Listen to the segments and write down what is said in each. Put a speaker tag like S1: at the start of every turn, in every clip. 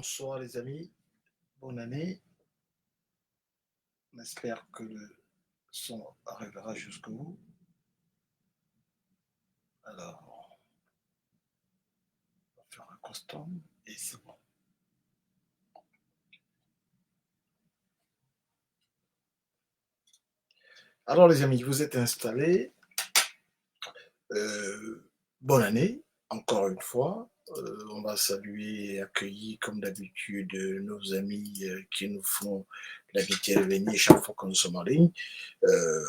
S1: Bonsoir les amis, bonne année. On espère que le son arrivera jusqu'au bout. Alors, on va faire un custom et c'est bon. Alors les amis, vous êtes installés. Bonne année, encore une fois. On va saluer et accueillir comme d'habitude nos amis qui nous font l'amitié de venir chaque fois que nous sommes en ligne. Euh,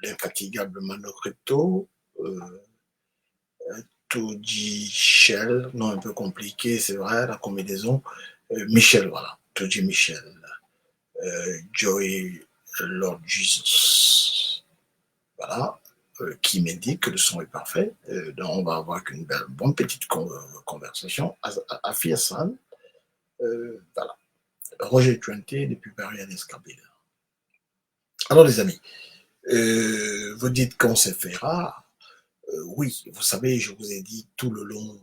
S1: L'infatigable Mano Crypto, euh, Toji Shell, non un peu compliqué, c'est vrai, la combinaison. Michel, voilà, Toji Michel. Joey Lord Jesus. Voilà, qui m'indique que le son est parfait. Donc on va avoir une bonne petite conversation. Afia San, voilà. Roger Twenty depuis Paris à Escabile. Alors les amis, vous dites qu'on s'est fait rare. Oui, vous savez, je vous ai dit tout le long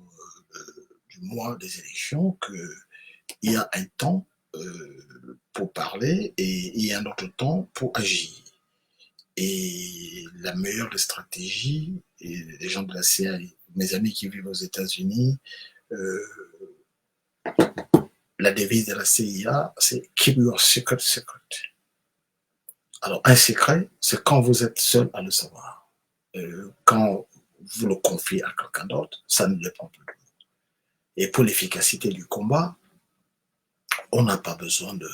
S1: du mois des élections qu'il y a un temps pour parler et il y a un autre temps pour agir. Et la meilleure des stratégies, et les gens de la CIA, mes amis qui vivent aux États-Unis, euh, la devise de la CIA, c'est Keep your secret secret. Alors, un secret, c'est quand vous êtes seul à le savoir. Quand vous le confiez à quelqu'un d'autre, ça ne dépend plus de vous. Et pour l'efficacité du combat, on n'a pas besoin de.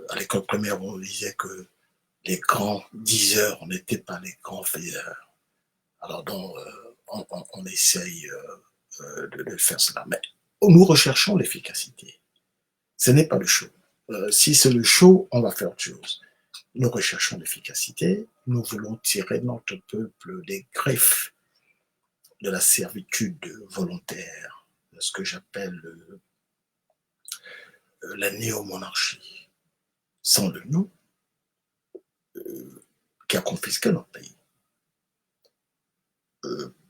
S1: À l'école primaire, on disait que les grands diseurs n'étaient pas les grands faiseurs. Alors, donc, on essaye de faire cela. Mais nous recherchons l'efficacité. Ce n'est pas le show. Si c'est le show, on va faire autre chose. Nous recherchons l'efficacité. Nous voulons tirer notre peuple des griffes de la servitude volontaire, de ce que j'appelle la néo-monarchie. Sans le nous, qui a confisqué notre pays.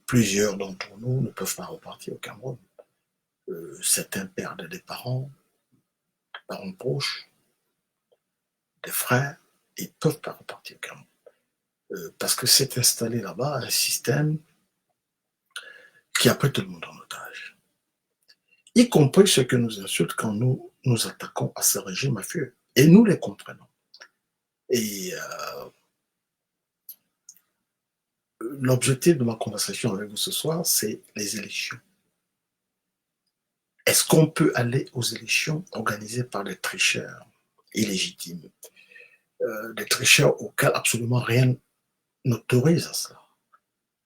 S1: Plusieurs d'entre nous ne peuvent pas repartir au Cameroun. Certains perdent des parents proches, des frères, ils ne peuvent pas repartir au Cameroun. Parce que s'est installé là-bas un système qui a pris tout le monde en otage. Y compris ceux que nous insultent quand nous nous attaquons à ce régime mafieux. Et nous les comprenons. Et l'objectif de ma conversation avec vous ce soir, c'est les élections. Est-ce qu'on peut aller aux élections organisées par des tricheurs illégitimes, des tricheurs auxquels absolument rien n'autorise à cela?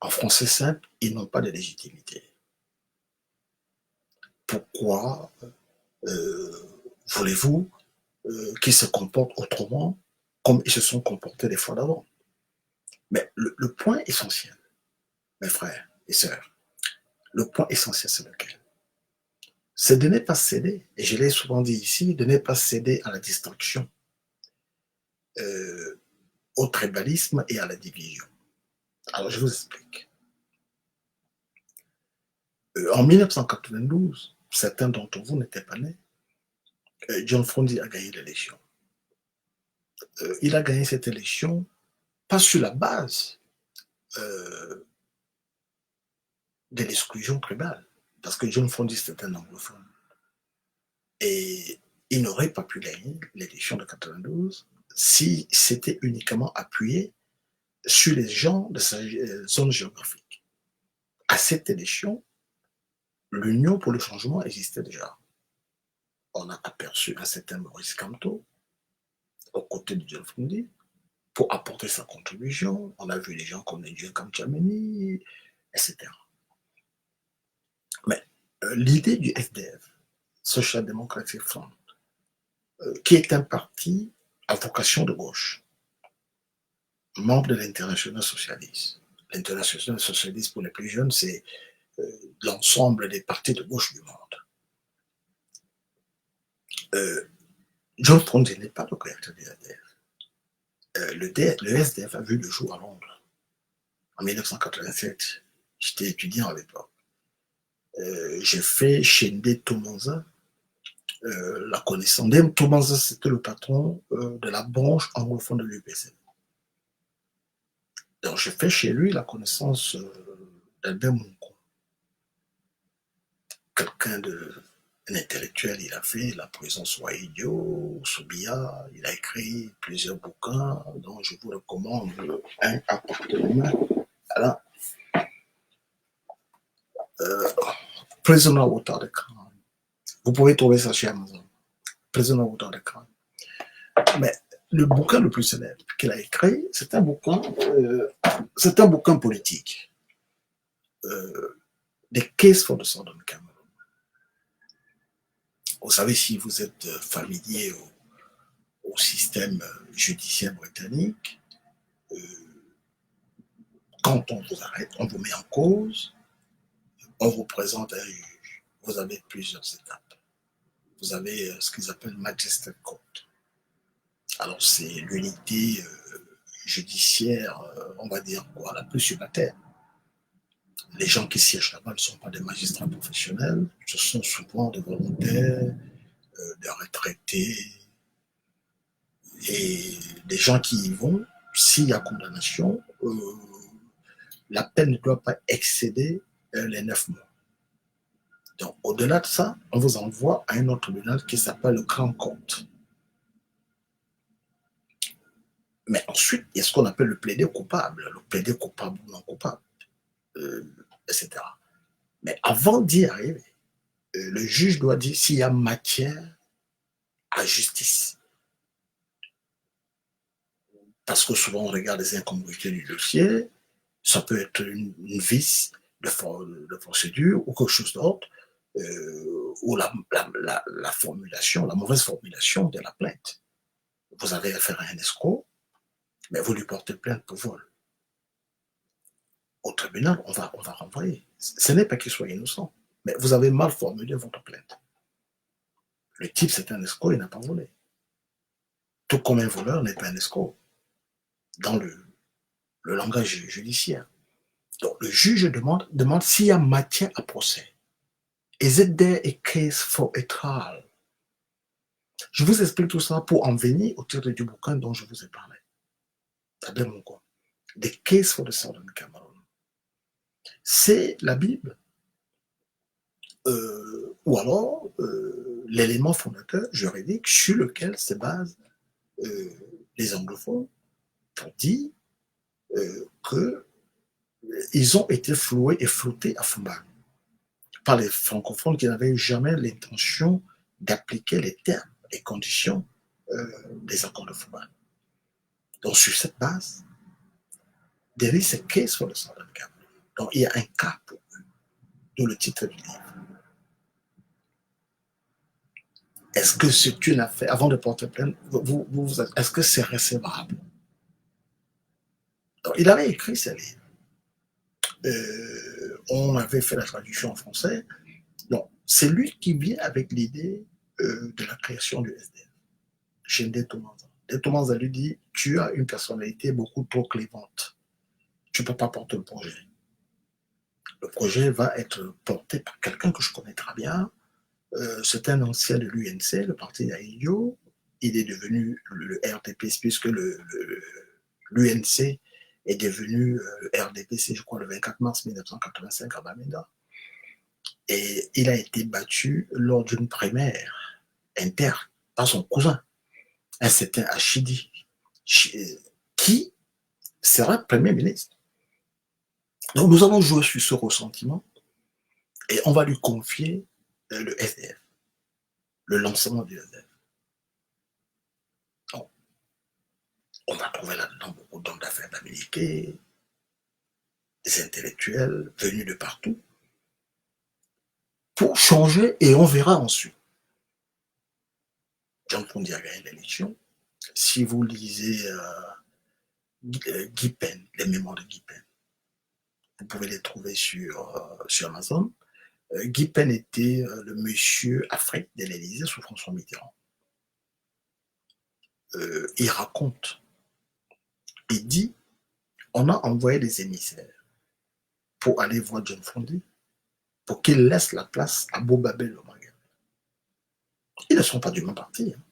S1: En français simple, ils n'ont pas de légitimité. Pourquoi voulez-vous qu'ils se comportent autrement comme ils se sont comportés les fois d'avant? Mais le point essentiel, mes frères et sœurs, le point essentiel, c'est lequel? C'est de ne pas céder, et je l'ai souvent dit ici, de ne pas céder à la distraction, au tribalisme et à la division. Alors, je vous explique. En 1992, certains d'entre vous n'étaient pas nés. John Frondi a gagné l'élection. Il a gagné cette élection pas sur la base de l'exclusion tribale, parce que John Frondi c'était un anglophone. Et il n'aurait pas pu gagner l'élection de 92 si c'était uniquement appuyé sur les gens de sa zone géographique. À cette élection, l'Union pour le changement existait déjà. On a aperçu un certain Maurice Kamto aux côtés de John Frondi pour apporter sa contribution. On a vu des gens comme Ndjé Kamchameni, etc. Mais l'idée du FDF, Social Democratic Front, qui est un parti à vocation de gauche, membre de l'International socialiste. L'International socialiste, pour les plus jeunes, c'est l'ensemble des partis de gauche du monde. John Frondi n'est pas le créateur du SDF. Le SDF a vu le jour à Londres en 1987. J'étais étudiant à l'époque. J'ai fait chez Ndé Tomanza la connaissance. Ndé Tomanza, c'était le patron de la branche anglophone de l'UPC. Donc, j'ai fait chez lui la connaissance d'Albert Munko. Quelqu'un d'un intellectuel, il a fait la prison Swahilio, Soubia, il a écrit plusieurs bouquins dont je vous recommande un à portée de main. Alors, Prisoner Without a Crown. Vous pouvez trouver ça chez Amazon. Prisoner Without a Crown. Mais le bouquin le plus célèbre qu'il a écrit, c'est un bouquin politique. The Case for the Southern Cameroon. Vous savez, si vous êtes familier au système judiciaire britannique, quand on vous arrête, on vous met en cause, on vous présente un juge. Vous avez plusieurs étapes. Vous avez ce qu'ils appellent Magistrate Court. Alors, c'est l'unité judiciaire, on va dire quoi, la plus sur la terre. Les gens qui siègent là-bas ne sont pas des magistrats professionnels, ce sont souvent des volontaires, des retraités, et des gens qui y vont, s'il y a condamnation, la peine ne doit pas excéder les 9 mois. Donc, au-delà de ça, on vous envoie à un autre tribunal qui s'appelle le Crown Court. Mais ensuite, il y a ce qu'on appelle le plaider coupable ou non coupable, etc. Mais avant d'y arriver, le juge doit dire s'il y a matière à justice. Parce que souvent, on regarde les incongruités du dossier, ça peut être une vice de procédure ou quelque chose d'autre, ou la formulation, la mauvaise formulation de la plainte. Vous avez affaire à un escroc, mais vous lui portez plainte pour vol. Au tribunal, on va renvoyer. Ce n'est pas qu'il soit innocent, mais vous avez mal formulé votre plainte. Le type, c'est un escroc, il n'a pas volé. Tout comme un voleur n'est pas un escroc, dans le langage judiciaire. Donc, le juge demande s'il y a matière à procès. Is it there a case for a trial? Je vous explique tout ça pour en venir au titre du bouquin dont je vous ai parlé. C'est mon quoi. The Case for the Southern Cameroon. C'est la Bible, ou alors l'élément fondateur juridique sur lequel se basent les anglophones pour dire qu'ils ont été floués et floutés à Fumba par les francophones qui n'avaient jamais l'intention d'appliquer les termes et conditions des accords de Fumba. Donc, sur cette base, there is a case for the Southern Cameroon. Donc, il y a un cas pour eux, d'où le titre du livre. Est-ce que c'est une affaire, avant de porter plainte, est-ce que c'est recevable? Donc, il avait écrit ce livre. On avait fait la traduction en français. Donc, c'est lui qui vient avec l'idée de la création du SDF. Chez Ndeto-Manza. Ndeto-Manza lui dit, tu as une personnalité beaucoup trop clémente. Tu ne peux pas porter le projet. Le projet va être porté par quelqu'un que je connais très bien. C'est un ancien de l'UNC, le parti d'Aïyo. Il est devenu le RDP, puisque l'UNC est devenu le RDPC, je crois, le 24 mars 1985 à Bamenda. Et il a été battu lors d'une primaire interne par son cousin, un certain Achidi, qui sera Premier ministre. Donc nous allons jouer sur ce ressentiment et on va lui confier le SDF, le lancement du SDF. Donc, on va trouver là-dedans beaucoup d'hommes d'affaires d'Américains, des intellectuels venus de partout, pour changer et on verra ensuite. John Fundi a gagné l'élection. Si vous lisez Guy Pen, les mémoires de Guy Pen, vous pouvez les trouver sur Amazon. Guy Pen était le monsieur Afrique de l'Élysée sous François Mitterrand. Il raconte, il dit, on a envoyé des émissaires pour aller voir John Fundi, pour qu'il laisse la place à Bobabel le Magan. Ils ne sont pas du même parti. Hein.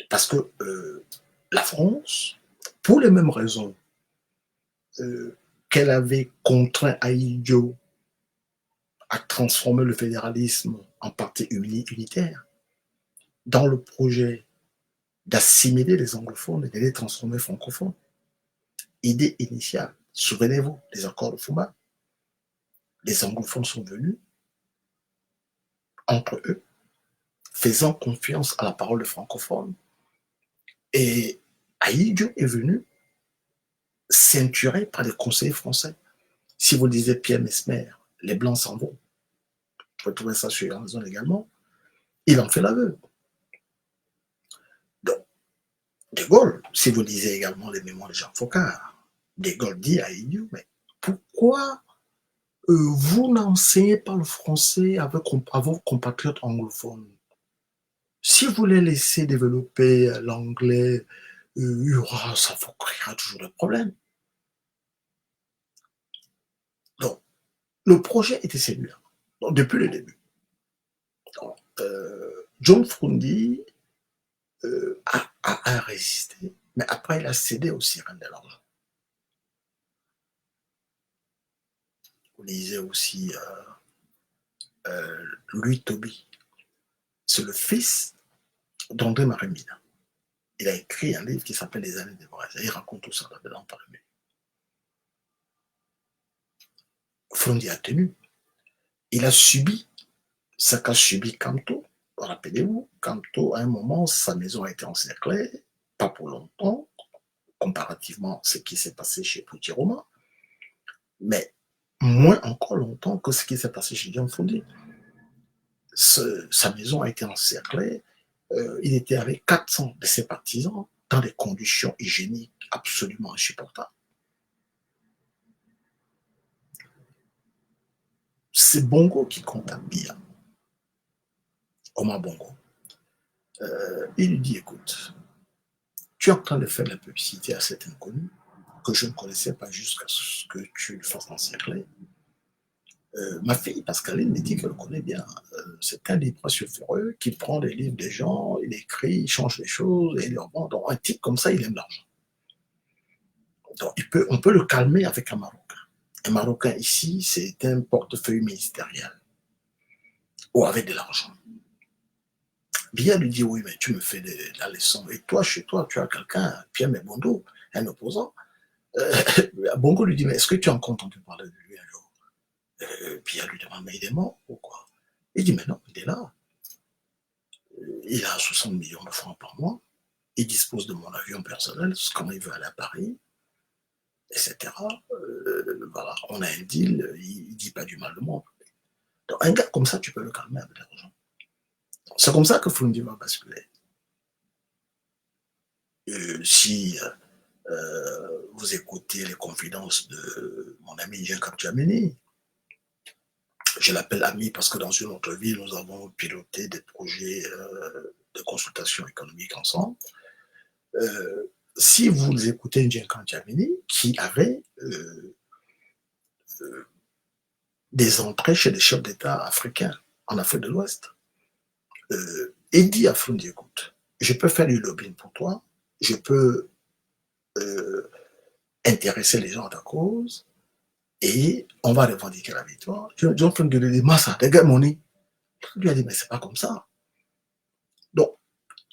S1: Parce que la France, pour les mêmes raisons qu'elle avait contraint Ahidjo à transformer le fédéralisme en parti unitaire, dans le projet d'assimiler les anglophones et de les transformer francophones. Idée initiale, souvenez-vous, les accords de Fouba. Les anglophones sont venus entre eux, faisant confiance à la parole des francophones. Et Ahidjo est venu ceinturé par des conseillers français. Si vous lisez Pierre Mesmer, les Blancs s'en vont, vous pouvez trouver ça sur Amazon également, il en fait l'aveu. Donc, De Gaulle, si vous lisez également les mémoires de Jean Faucard, De Gaulle dit à Ahidjo, mais pourquoi vous n'enseignez pas le français avec, à vos compatriotes anglophones? Si vous les laissez développer l'anglais, ça vous créera toujours des problèmes. Donc, le projet était celui-là, depuis le début. Donc, John Frundi a résisté, mais après il a cédé aux sirènes de l'argent. Vous lisez aussi Louis Toby, c'est le fils d'André Marie-Mina. Il a écrit un livre qui s'appelle Les années de Brest. Il raconte tout ça là-dedans par lui. Frundi a tenu. Il a subi ce qu'a subi Camteau. Rappelez-vous, Camteau, à un moment, sa maison a été encerclée, pas pour longtemps, comparativement à ce qui s'est passé chez Poutiroma, mais moins encore longtemps que ce qui s'est passé chez John Frundi. Sa maison a été encerclée, il était avec 400 de ses partisans dans des conditions hygiéniques absolument insupportables. C'est Bongo qui contacte Biya, Omar Bongo. Il lui dit, écoute, tu es en train de faire de la publicité à cet inconnu que je ne connaissais pas jusqu'à ce que tu le fasses encercler. Ma fille Pascaline me dit qu'elle le connaît bien. C'est un libraire sulfureux qui prend les livres des gens, il écrit, il change les choses et il leur vend. Donc un type comme ça, il aime l'argent. Donc on peut le calmer avec un Marocain. Un Marocain ici, c'est un portefeuille ministériel ou avec de l'argent. Biya lui dit, oui, mais tu me fais de la leçon. Et toi, chez toi, tu as quelqu'un, Pierre Mebondo, un opposant. Bongo lui dit, mais est-ce que tu as encore entendu parler de lui un jour? Biya lui demande, mais il est mort ou quoi? Il dit, mais non, il est là. Il a 60 millions de francs par mois. Il dispose de mon avion personnel, quand il veut aller à Paris, etc. Voilà, on a un deal, il ne dit pas du mal de moi. Donc, un gars comme ça, tu peux le calmer avec l'argent. C'est comme ça que Frundi va basculer. Si vous écoutez les confidences de mon ami Jean Capgemini, je l'appelle ami parce que dans une autre vie, nous avons piloté des projets de consultation économique ensemble. Si vous écoutez Jean Capgemini, qui avait des entrées chez des chefs d'État africains en Afrique de l'Ouest, il dit à Frundi, écoute, je peux faire du lobbying pour toi, je peux intéresser les gens à ta cause, et on va revendiquer la victoire. John Frundi lui dit, Massa, regarde mon nez. Il lui a dit, mais c'est pas comme ça. Donc,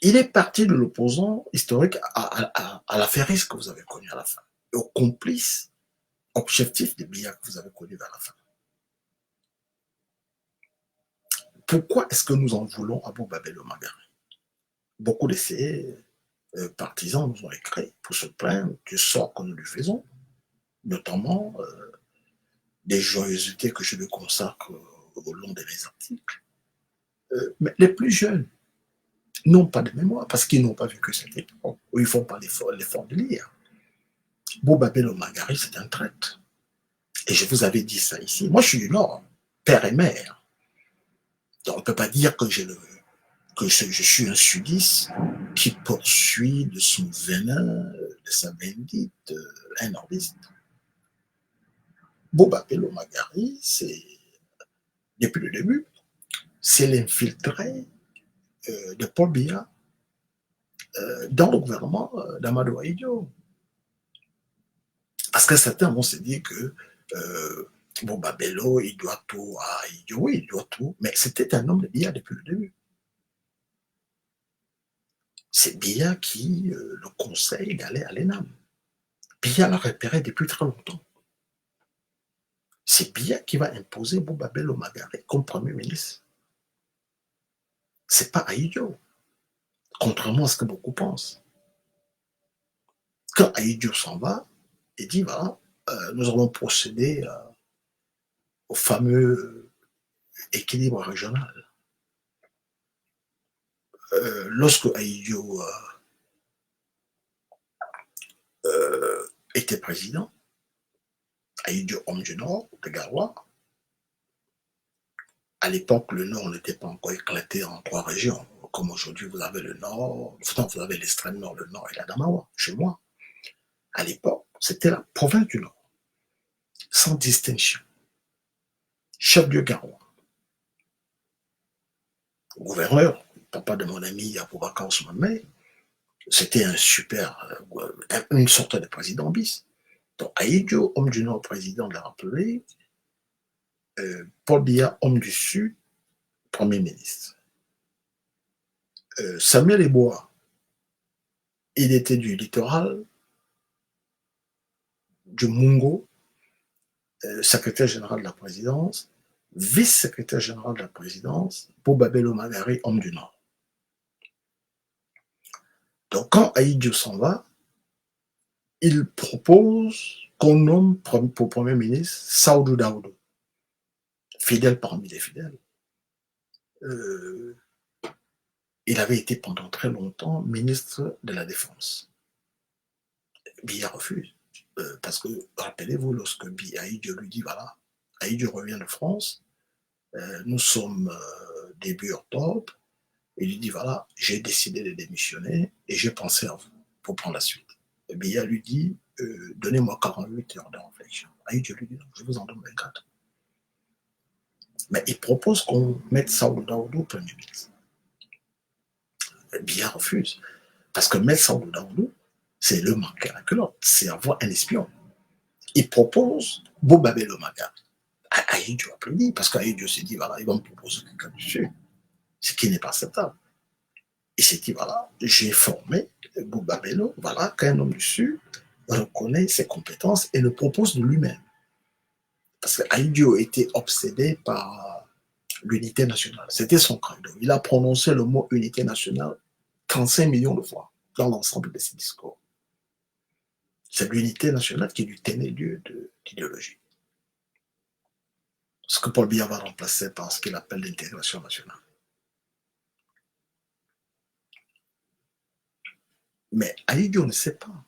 S1: il est parti de l'opposant historique à l'affairiste que vous avez connu à la fin, et au complice objectif des Biya que vous avez connu vers la fin. Pourquoi est-ce que nous en voulons à Bouba Bello-Magari? Beaucoup de ces partisans nous ont écrit pour se plaindre du sort que nous lui faisons, notamment des joyeusetés que je lui consacre au long de mes articles. Mais les plus jeunes n'ont pas de mémoire parce qu'ils n'ont pas vu que cette époque où ils ne font pas l'effort de lire. Bouba Bello-Magari, c'est un traître. Et je vous avais dit ça ici. Moi, je suis du Nord, père et mère. Donc, on ne peut pas dire que je suis un sudiste qui poursuit de son venin, de sa vindicte, un nordiste. Bouba Bello-Magari, c'est, depuis le début, c'est l'infiltré de Paul Biya dans le gouvernement d'Amadou Ahidjo. Parce que certains vont se dire que Bouba Bello, il doit tout à Ahidjo, oui, il doit tout, mais c'était un homme de Biya depuis le début. c'est Biya qui le conseille d'aller à l'ENAM. Biya l'a repéré depuis très longtemps. C'est Biya qui va imposer Bouba Bello Magare comme Premier ministre. C'est pas Ahidjo, contrairement à ce que beaucoup pensent. Quand Ahidjo s'en va, il dit voilà, nous allons procéder au fameux équilibre régional. Lorsque Ahidjo était président, Ahidjo, homme du Nord, de Garoua, à l'époque, le Nord n'était pas encore éclaté en 3 régions. Comme aujourd'hui, vous avez le Nord, vous avez l'extrême Nord, le Nord et l'Adamawa, chez moi. À l'époque, c'était la province du Nord, sans distinction. Chef-lieu Garoua, gouverneur, papa de mon ami Aboubakar Ousmane, c'était un super, une sorte de président bis. Donc, Ahidjo, homme du Nord, président de la République, Paul Biya, homme du Sud, Premier ministre. Samuel Eboa, il était du littoral, du Mungo, secrétaire général de la présidence, vice-secrétaire général de la présidence, Bouba Bello Magare, homme du Nord. Donc quand Ahidjo s'en va, il propose qu'on nomme pour Premier ministre Saoudou Daoudou, fidèle parmi les fidèles. Il avait été pendant très longtemps ministre de la Défense. Biya refuse. Parce que, rappelez-vous, lorsque Ahidjo lui dit, voilà, Ahidjo revient de France, nous sommes début octobre, il lui dit, voilà, j'ai décidé de démissionner et j'ai pensé à vous pour prendre la suite. Et Biya lui dit, donnez-moi 48 heures de réflexion. Ahidjo lui dit, non, je vous en donne 24. Mais il propose qu'on mette Saoudou Daoudou Premier ministre. Biya refuse. Parce que mettre Saoudou Daoudou, c'est le manquer à la culotte, c'est avoir un espion. Il propose Bouba Bello Magare. Ahidjo applaudit, parce qu'Ahidjo s'est dit, voilà, ils vont me proposer quelqu'un dessus, ce qui n'est pas acceptable. Il s'est dit, voilà, j'ai formé Bouba Bello, voilà, qu'un homme du Sud reconnaît ses compétences et le propose de lui-même. Parce qu'Ahidjo était obsédé par l'unité nationale. C'était son credo. Il a prononcé le mot unité nationale 35 millions de fois dans l'ensemble de ses discours. C'est l'unité nationale qui lui tenait lieu d'idéologie. Ce que Paul Biya va remplacer par ce qu'il appelle l'intégration nationale. Mais Ahidjo ne sait pas.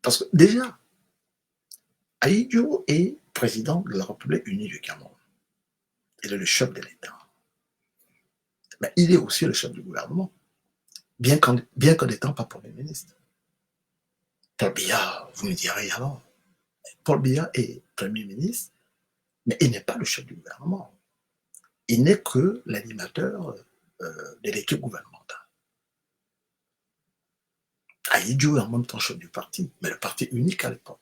S1: Parce que déjà, Ahidjo est président de la République unie du Cameroun. Il est le chef de l'État. Mais il est aussi le chef du gouvernement, bien qu'en n'étant pas Premier ministre. Paul Biya, vous me direz alors, Paul Biya est Premier ministre, mais il n'est pas le chef du gouvernement. Il n'est que l'animateur de l'équipe gouvernementale. Ahidjo est en même temps chef du parti, mais le parti unique à l'époque.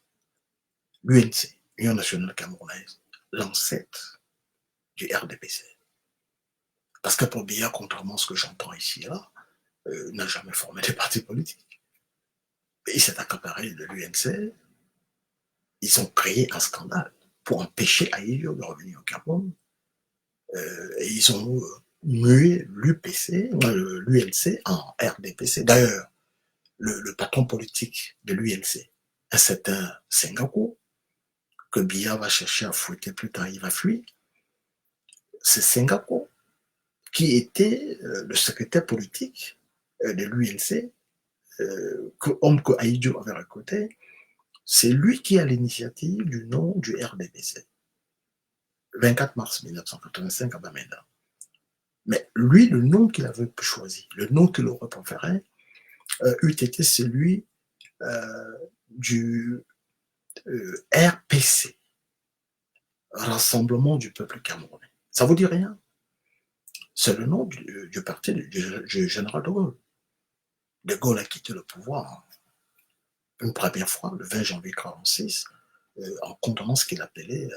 S1: L'UNC, Union nationale camerounaise, l'ancêtre du RDPC. Parce que Paul Biya, contrairement à ce que j'entends ici et là, n'a jamais formé de parti politique. Il s'est accaparé de l'UNC. Ils ont créé un scandale pour empêcher Ahidjo de revenir au Cameroun. Et ils ont mué l'UPC, l'UNC en RDPC. D'ailleurs, le patron politique de l'UNC, un certain Senghako, que Biya va chercher à fouetter plus tard, il va fuir. C'est Senghako qui était le secrétaire politique de l'UNC, homme que Ahidjo avait recruté. C'est lui qui a l'initiative du nom du RDPC. 24 mars 1985 à Bamenda. Mais lui, le nom qu'il avait choisi, le nom qu'il aurait préféré, eût été celui du RPC, Rassemblement du peuple camerounais. Ça vous dit rien? C'est le nom du parti du général de Gaulle. De Gaulle a quitté le pouvoir une première fois, le 20 janvier 1946, en condamnant ce qu'il appelait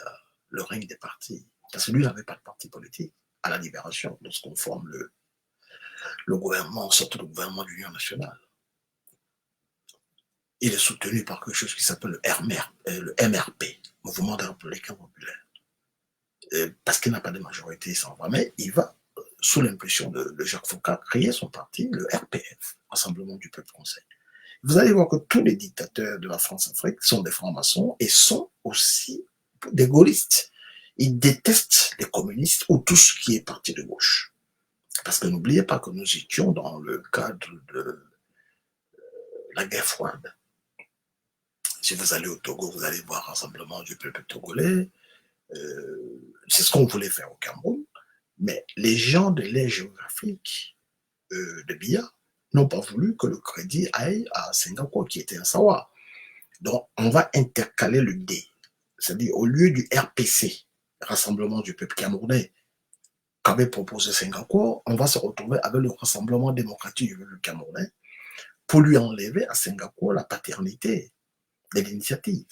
S1: le règne des partis. Parce que lui n'avait pas de parti politique à la libération, lorsqu'on forme le gouvernement, surtout le gouvernement de l'Union nationale, il est soutenu par quelque chose qui s'appelle le MRP, Mouvement des Républicains Populaires. Parce qu'il n'a pas de majorité, il s'en va, mais il va, sous l'impulsion de Jacques Foucault, créer son parti, le RPF, Rassemblement du Peuple Français. Vous allez voir que tous les dictateurs de la France-Afrique sont des francs-maçons et sont aussi des gaullistes. Ils détestent les communistes ou tout ce qui est parti de gauche. Parce que n'oubliez pas que nous étions dans le cadre de la guerre froide. Si vous allez au Togo, vous allez voir Rassemblement du Peuple togolais. C'est ce qu'on voulait faire au Cameroun. Mais les gens de l'aire géographique de Biya n'ont pas voulu que le crédit aille à Singapour, qui était un Sawa. Donc, on va intercaler le D. C'est-à-dire, au lieu du RPC, Rassemblement du Peuple Camerounais, qu'avait proposé Singapour, on va se retrouver avec le Rassemblement démocratique du Peuple Camerounais pour lui enlever à Singapour la paternité de l'initiative.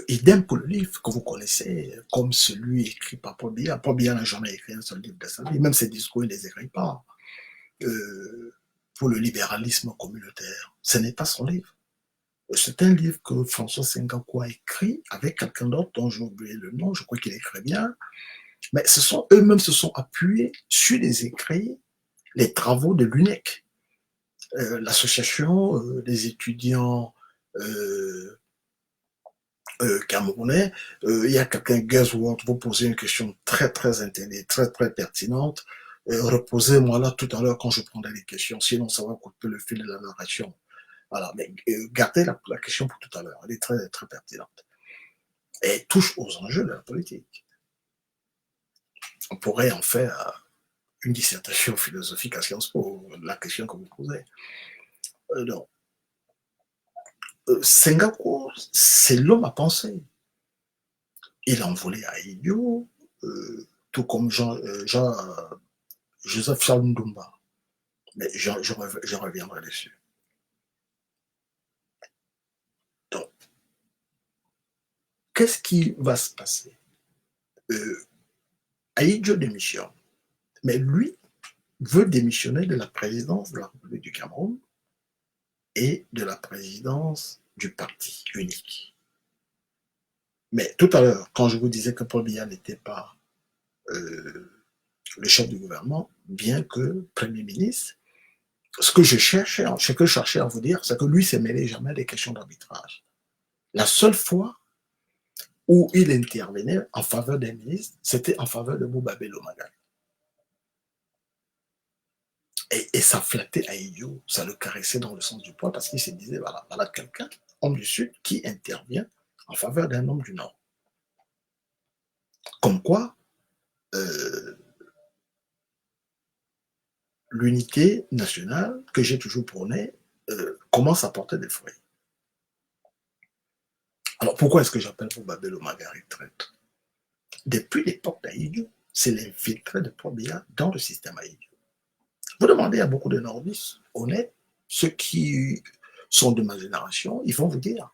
S1: Idem pour le livre que vous connaissez, comme celui écrit par Paul Biya. Paul Biya n'a jamais écrit un seul livre de sa vie, même ses discours, il ne les écrit pas. Pour le libéralisme communautaire, ce n'est pas son livre. C'est un livre que François Senghor a écrit avec quelqu'un d'autre dont j'ai oublié le nom, je crois qu'il écrit bien, mais eux-mêmes se sont appuyés sur les écrits, les travaux de l'UNEC, l'association des étudiants camerounais. Il y a quelqu'un, Gazworth, vous posez une question très très intéressante, très très pertinente. Reposez-moi là tout à l'heure quand je prendrai les questions, sinon ça va couper le fil de la narration. Voilà, mais gardez la question pour tout à l'heure, elle est très très pertinente. Et touche aux enjeux de la politique. On pourrait en faire une dissertation philosophique à Sciences Po, la question que vous posez. Donc, Senghor, c'est l'homme à penser. Il a envolé à Idio, tout comme Joseph Charles Ndumba. Mais je reviendrai dessus. Donc, qu'est-ce qui va se passer? Ahidjo démissionne, mais lui veut démissionner de la présidence de la République du Cameroun et de la présidence du parti unique. Mais tout à l'heure, quand je vous disais que Paul Biya n'était pas le chef du gouvernement, bien que Premier ministre, ce que je cherchais à vous dire, c'est que lui ne se mêlait jamais des questions d'arbitrage. La seule fois où il intervenait en faveur d'un ministre, c'était en faveur de Bouba Bello Magal. Et ça flattait Ahidjo, ça le caressait dans le sens du poil parce qu'il se disait, voilà quelqu'un, homme du Sud, qui intervient en faveur d'un homme du Nord. Comme quoi, l'unité nationale que j'ai toujours prônée commence à porter des fruits. Alors pourquoi est-ce que j'appelle Bouba Bello Magal traître? Depuis l'époque d'Ahidjo, c'est l'infiltré de Paul Biya dans le système Ahidjo. Vous demandez à beaucoup de nordistes honnêtes, ceux qui sont de ma génération, ils vont vous dire.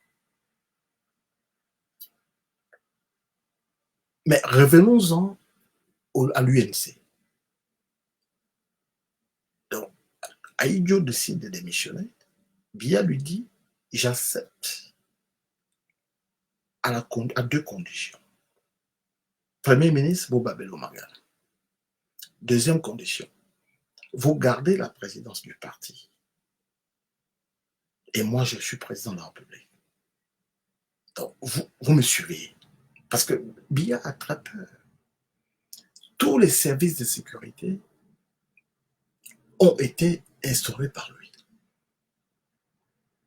S1: Mais revenons-en à l'UNC. Donc, Ahidjo décide de démissionner. Biya lui dit, j'accepte à deux conditions. Premier ministre, Bouba Bello Magal. Deuxième condition, vous gardez la présidence du parti. Et moi, je suis président de la République. Donc, vous me suivez. Parce que Biya a très peur. Tous les services de sécurité ont été instaurés par lui.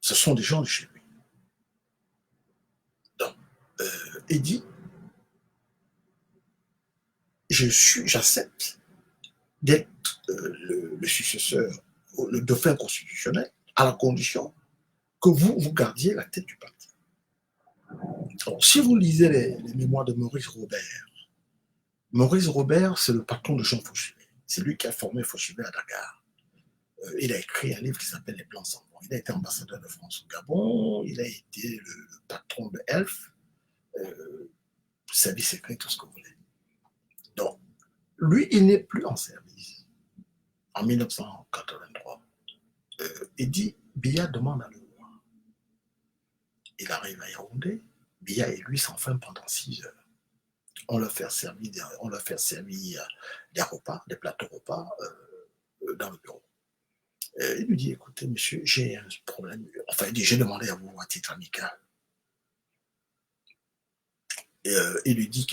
S1: Ce sont des gens de chez lui. Donc, il dit, j'accepte d'être le successeur, le dauphin constitutionnel, à la condition que vous gardiez la tête du parti. Alors, si vous lisez les mémoires de Maurice Robert, c'est le patron de Jean Fauchivet. C'est lui qui a formé Fauchivet à Dakar. Il a écrit un livre qui s'appelle Les Plans sans bon. Il a été ambassadeur de France au Gabon, il a été le patron de ELF, service secret, tout ce que vous voulez. Donc, lui, il n'est plus en service. en 1983. Il dit, Biya demande à le voir. Il arrive à Yaoundé, Biya et lui s'enferment pendant 6 heures. On leur fait servir, des repas, des plateaux repas dans le bureau. Il lui dit, écoutez, monsieur, j'ai un problème. Enfin, il dit, j'ai demandé à vous à titre amical. Et il lui dit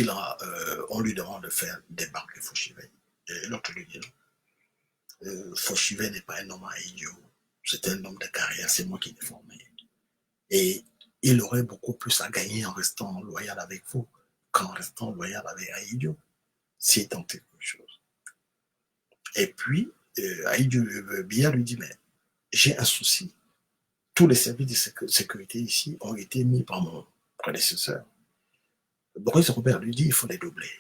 S1: on lui demande de faire débarquer Fauchivet. Et l'autre lui dit non. Fauchivet n'est pas un homme idiot. C'est un homme de carrière, c'est moi qui l'ai formé. Et il aurait beaucoup plus à gagner en restant loyal avec vous qu'en restant loyal avec Aïdio, s'il tentait quelque chose. Et puis, Aïdio Biya lui dit, mais j'ai un souci. Tous les services de sécurité ici ont été mis par mon prédécesseur. Boris Robert lui dit, il faut les doubler.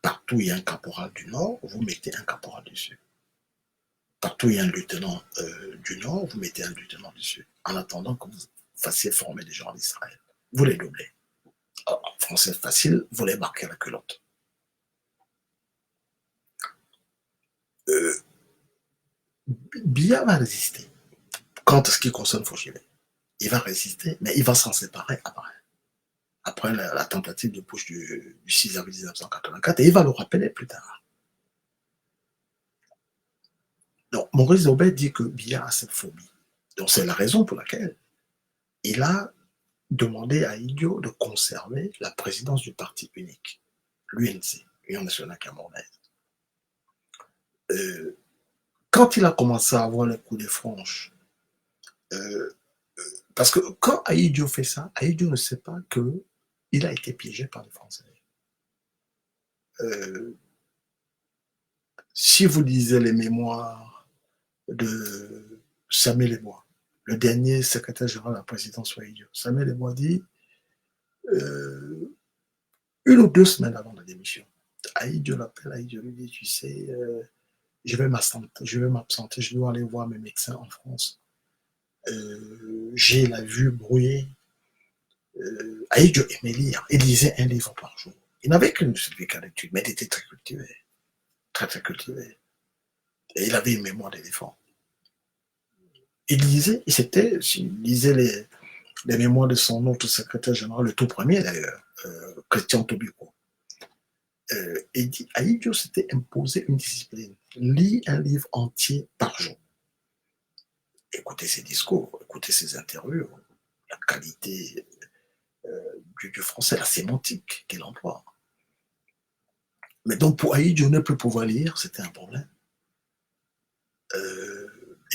S1: Partout où il y a un caporal du Nord, vous mettez un caporal dessus. Partout où il y a un lieutenant du Nord, vous mettez un lieutenant dessus. En attendant que vous fassiez former des gens en Israël. Vous les doublez. En français facile, vous les marquez la culotte. Biya va résister. Quant à ce qui concerne Fauchivet, il va résister, mais il va s'en séparer après la tentative de push du 6 avril 1984, et il va le rappeler plus tard. Donc, Maurice Aubert dit que Biya a cette phobie. Donc, c'est la raison pour laquelle il a demandé à Idio de conserver la présidence du parti unique, l'UNC, Union nationale camerounaise. Quand il a commencé à avoir les coups de franche, parce que quand Aïdio fait ça, Aïdio ne sait pas qu'il a été piégé par les Français. Si vous lisez les mémoires de Samuel Ebois, le dernier secrétaire général de la présidence Aïdio, Samuel Ebois dit, 1 ou 2 semaines avant la démission, Aïdio l'appelle, Aïdio lui dit, tu sais, je vais m'absenter, je dois aller voir mes médecins en France. J'ai la vue brouillée. Aïdio aimait lire, il lisait un livre par jour. Il n'avait qu'une certificat d'études, mais il était très cultivé. Très, très cultivé. Et il avait une mémoire d'éléphant. Il lisait, il lisait les mémoires de son autre secrétaire général, le tout premier d'ailleurs, Christian Tobico. Il dit, Aïdio s'était imposé une discipline. Lis un livre entier par jour. Écoutez ses discours, écoutez ses interviews, la qualité du français, la sémantique qu'il emploie. Mais donc pour Aïdio ne plus pouvoir lire, c'était un problème.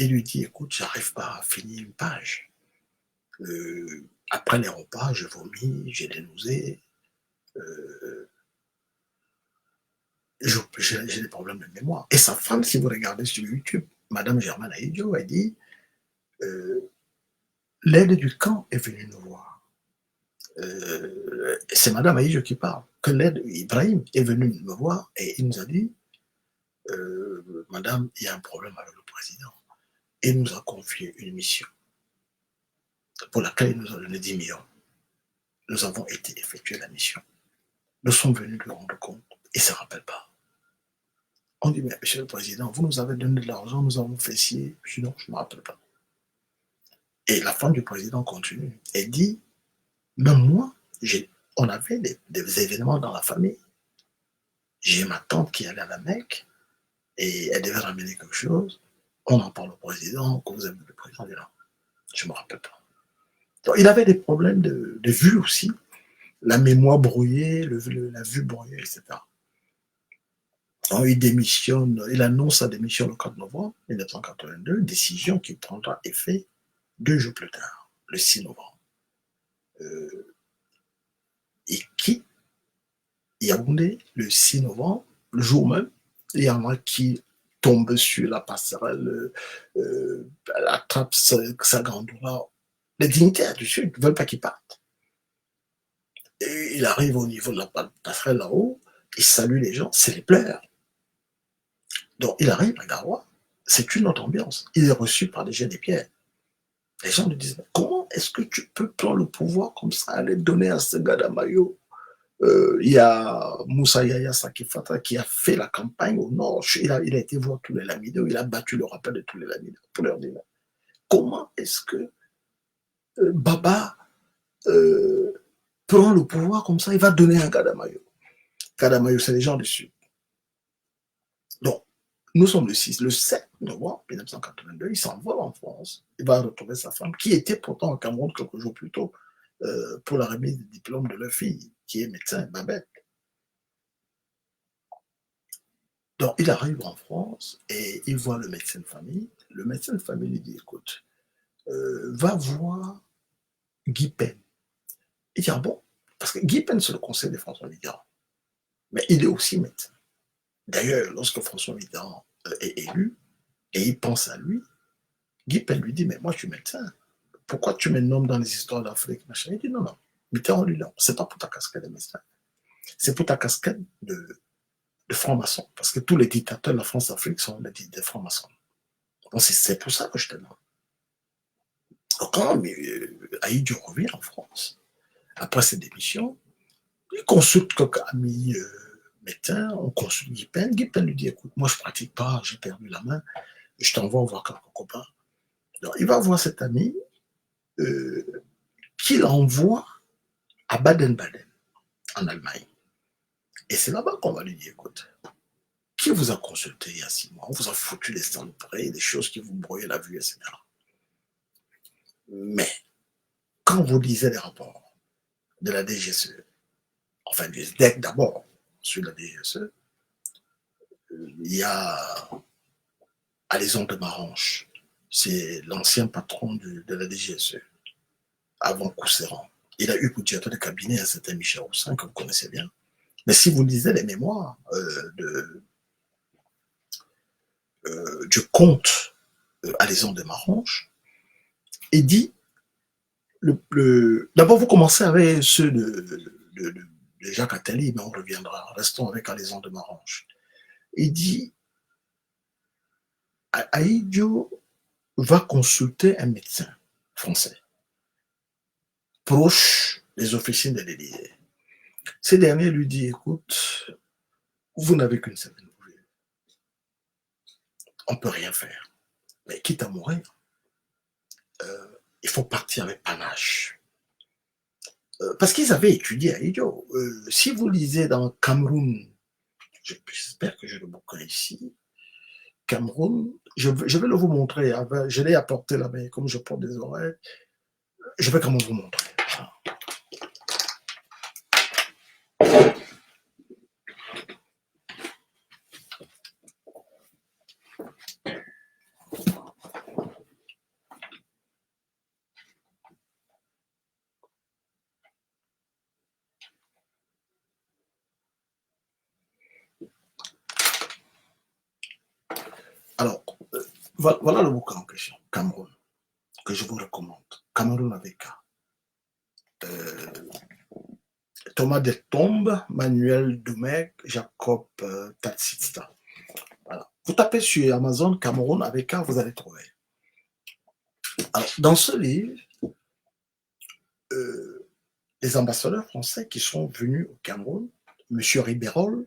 S1: Il lui dit, écoute, j'arrive pas à finir une page. Après les repas, je vomis, j'ai des nausées. J'ai des problèmes de mémoire. Et sa femme, si vous regardez sur YouTube, Madame Germaine Aïdio, elle dit, l'aide du camp est venue nous voir. C'est Madame Aïdio qui parle, que l'aide, Ibrahim est venu me voir et il nous a dit, Madame, il y a un problème avec le président. Et il nous a confié une mission pour laquelle il nous a donné 10 millions. Nous avons été effectuer la mission. Nous sommes venus lui rendre compte. Il ne se rappelle pas. On dit, mais monsieur le président, vous nous avez donné de l'argent, nous avons fait ci. Je dis non, je ne me rappelle pas. Et la femme du président continue. Elle dit, même moi, on avait des événements dans la famille. J'ai ma tante qui allait à la Mecque et elle devait ramener quelque chose. On en parle au président, que vous avez vu le président. Je dis non, je ne me rappelle pas. Donc, il avait des problèmes de vue aussi, la mémoire brouillée, la vue brouillée, etc. Donc, il annonce sa démission le 4 novembre 1982, décision qui prendra effet 2 jours plus tard, le 6 novembre. Il quitte Yaoundé le 6 novembre, le jour même. Il y en a qui tombent sur la passerelle, attrapent sa grande douleur. Les dignitaires du Sud ne veulent pas qu'il parte. Et il arrive au niveau de la passerelle là-haut, il salue les gens, c'est les pleurs. Donc il arrive à Garoua, c'est une autre ambiance. Il est reçu par des jets des pierres. Les gens lui disent, comment est-ce que tu peux prendre le pouvoir comme ça, aller donner à ce gars d'Amayo Il y a Moussa Yaya Sakifata qui a fait la campagne au nord. Il a été voir tous les Lamidos, il a battu le rappel de tous les Lamidos pour leur dire comment est-ce que Baba euh, prend le pouvoir comme ça, il va donner un Kadamayo. Kadamayo, c'est les gens du Sud. Donc, nous sommes le 7 novembre 1982, il s'envole en France, il va retrouver sa femme, qui était pourtant au Cameroun quelques jours plus tôt pour la remise du diplôme de leur fille, qui est médecin, Babette. Donc, il arrive en France et il voit le médecin de famille. Le médecin de famille lui dit, écoute, va voir Guy Pen. Il dit, ah bon? Parce que Guy Pen, c'est le conseil de François Mitterrand. Mais il est aussi médecin. D'ailleurs, lorsque François Mitterrand est élu et il pense à lui, Guy Pen lui dit, mais moi, je suis médecin. Pourquoi tu me nommes dans les histoires d'Afrique, machin? Il dit, non, non. Mitterrand lui dit, non, c'est pas pour ta casquette de médecin. C'est pour ta casquette de franc-maçon. Parce que tous les dictateurs de la France-Afrique sont des francs-maçons. Donc, c'est pour ça que je te nomme. Donc, quand Aïdjo revient en France, après ses démissions, il consulte quelques amis médecins, on consulte Guy Pen. Guy Pen lui dit, écoute, moi je ne pratique pas, j'ai perdu la main, je t'envoie voir quelques copains. Donc, il va voir cet ami qu'il envoie à Baden-Baden, en Allemagne. Et c'est là-bas qu'on va lui dire, écoute, qui vous a consulté il y a 6 mois? On vous a foutu des saloperies, des choses qui vous brouillent la vue, etc. Mais, quand vous lisez les rapports de la DGSE, enfin du SDEC d'abord, sur la DGSE, il y a Alaison de Marange, c'est l'ancien patron de la DGSE, avant Cousseran. Il a eu pour directeur de cabinet un certain Michel Roussin, que vous connaissez bien. Mais si vous lisez les mémoires du comte Alaison de Marange, il dit, d'abord vous commencez avec ceux de Jacques Attali, mais on reviendra, restons avec Alaison de Marange. Il dit, Aïdjo va consulter un médecin français, proche des officines de l'Élysée. Ces derniers lui disent, écoute, vous n'avez qu'une semaine pour vivre. On ne peut rien faire. Mais quitte à mourir, il faut partir avec panache. Parce qu'ils avaient étudié à Idio. Si vous lisez dans Cameroun, j'espère que j'ai le bouquin ici, Cameroun, je vais le vous montrer. Je l'ai apporté là, mais comme je porte des oreilles, je vais quand même vous montrer. Alors, voilà le bouquin en question, Cameroun, que je vous recommande. Cameroun avec K. Thomas Detombe, Manuel Doumek, Jacob Tatsitsta. Voilà. Vous tapez sur Amazon Cameroun avec K, vous allez trouver. Alors, dans ce livre, les ambassadeurs français qui sont venus au Cameroun, M. Ribérol,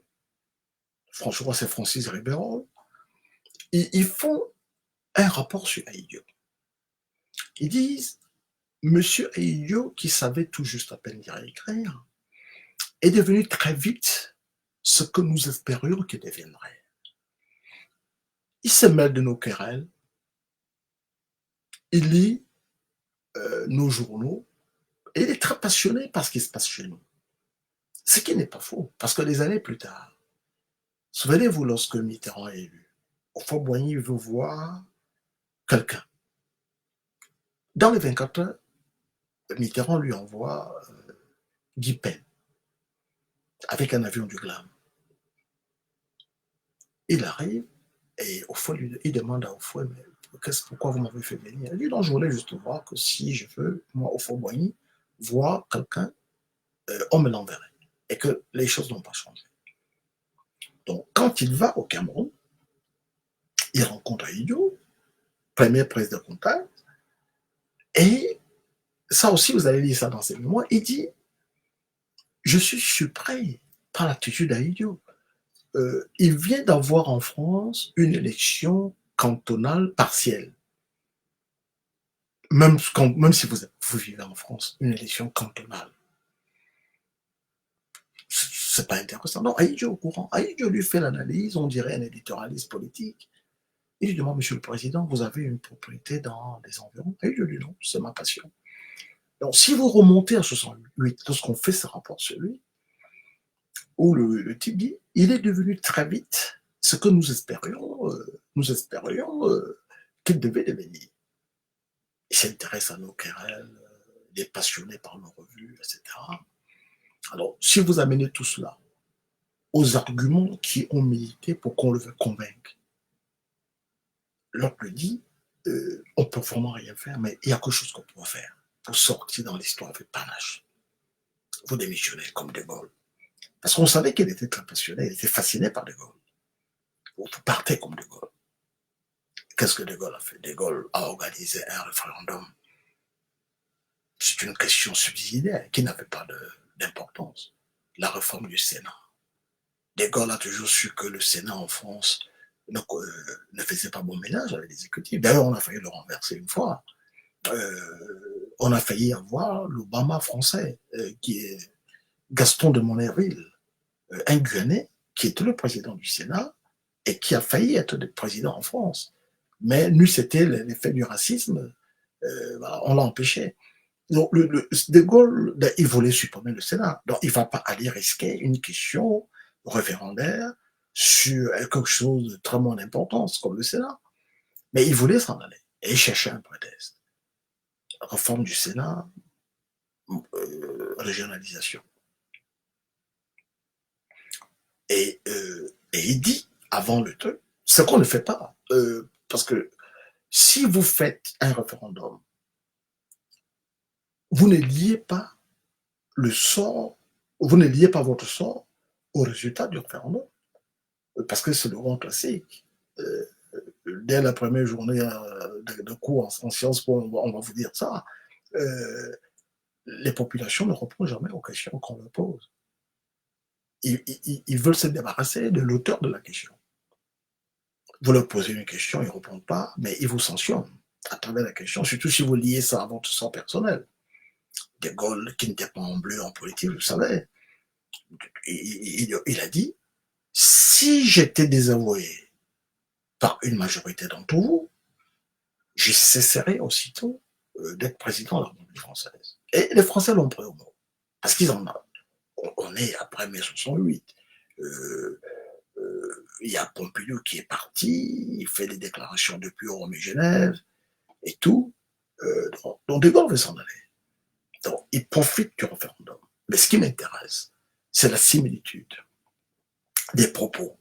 S1: franchement c'est Francis Ribérol, ils font un rapport sur Aïdjo. Ils disent, M. Aïdjo, qui savait tout juste à peine lire et écrire, est devenu très vite ce que nous espérions qu'il deviendrait. Il se mêle de nos querelles, il lit nos journaux, et il est très passionné par ce qui se passe chez nous. Ce qui n'est pas faux, parce que des années plus tard, souvenez-vous lorsque Mitterrand est élu, au Fort Boigny veut voir quelqu'un. Dans les 24 heures, Mitterrand lui envoie Guy Pen avec un avion du GLAM. Il arrive et Oufouet il demande à Oufouet, mais pourquoi vous m'avez fait venir? Il dit, non, je voulais juste voir que si je veux, moi, au Fort Boigny, voir quelqu'un, on me l'enverrait. Et que les choses n'ont pas changé. Donc, quand il va au Cameroun, il rencontre Aïdjo, première prise de contact, et ça aussi, vous allez lire ça dans ses mémoires, il dit, Je suis surpris par l'attitude d'Aïdjo. Il vient d'avoir en France une élection cantonale partielle. Même si vous vivez en France, une élection cantonale. C'est pas intéressant. Non, Aïdjo est au courant. Aïdjo lui fait l'analyse, on dirait un éditorialiste politique. Il lui demande, Monsieur le Président, vous avez une propriété dans les environs? Aïdjo lui dit non, c'est ma passion. Donc, si vous remontez à 68, lorsqu'on fait ce rapport sur lui, où le type dit, il est devenu très vite ce que nous espérions qu'il devait devenir. Il s'intéresse à nos querelles, il est passionné par nos revues, etc. Alors, si vous amenez tout cela aux arguments qui ont milité pour qu'on le veuille convaincre, l'autre le dit, on ne peut vraiment rien faire, mais il y a quelque chose qu'on peut faire pour sortir dans l'histoire avec panache. Vous démissionnez comme De Gaulle. Parce qu'on savait qu'il était très passionné, il était fasciné par De Gaulle. Vous partez comme De Gaulle. Qu'est-ce que De Gaulle a fait? De Gaulle a organisé un référendum. C'est une question subsidiaire qui n'avait pas d'importance. La réforme du Sénat. De Gaulle a toujours su que le Sénat en France ne faisait pas bon ménage avec l'exécutif. D'ailleurs, on a failli le renverser une fois. On a failli avoir l'Obama français, qui est Gaston de Monnerville, un Guyanais, qui était le président du Sénat et qui a failli être le président en France. Mais lui, c'était l'effet du racisme, on l'a empêché. Donc, De Gaulle, il voulait supprimer le Sénat. Donc, il ne va pas aller risquer une question référendaire sur quelque chose de très moins d'importance comme le Sénat. Mais il voulait s'en aller et il cherchait un prétexte. Réforme du Sénat, régionalisation. Et il dit, avant le truc, ce qu'on ne fait pas. Parce que si vous faites un référendum, vous ne liez pas le sort, vous ne liez pas votre sort au résultat du référendum. Parce que c'est le grand classique. Dès la première journée de cours en sciences po, on va vous dire ça. Les populations ne répondent jamais aux questions qu'on leur pose. Ils veulent se débarrasser de l'auteur de la question. Vous leur posez une question, ils ne répondent pas, mais ils vous sanctionnent à travers la question, surtout si vous liez ça à votre sort personnel. De Gaulle, qui n'était pas en bleu en politique, vous savez, il a dit, si j'étais désavoué par une majorité d'entre vous, je cesserai aussitôt d'être président de la République française. Et les Français l'ont pris au mot. Parce qu'ils en ont. On est après mai 68. Il y a Pompidou qui est parti, il fait des déclarations depuis Rome et Genève, et tout. Donc De Gaulle veut s'en aller. Donc il profite du référendum. Mais ce qui m'intéresse, c'est la similitude des propos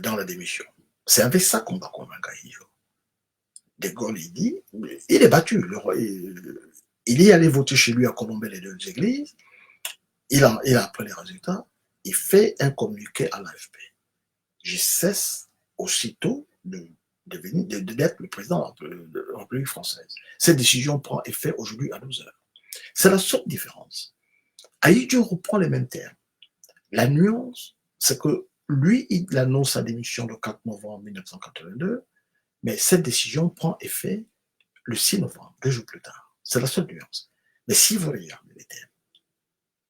S1: dans la démission. C'est avec ça qu'on va convaincre Aïdjo. De Gaulle, il dit, il est battu. Il est allé voter chez lui à Colombey-les-Deux-Églises. Il a appris les résultats. Il fait un communiqué à l'AFP. Je cesse aussitôt d'être le président de la République française. Cette décision prend effet aujourd'hui à 12 heures. C'est la seule différence. Aïdjo reprend les mêmes termes. La nuance, c'est que lui, il annonce sa démission le 4 novembre 1982, mais cette décision prend effet le 6 novembre, 2 jours plus tard. C'est la seule nuance. Mais si vous regardez les termes,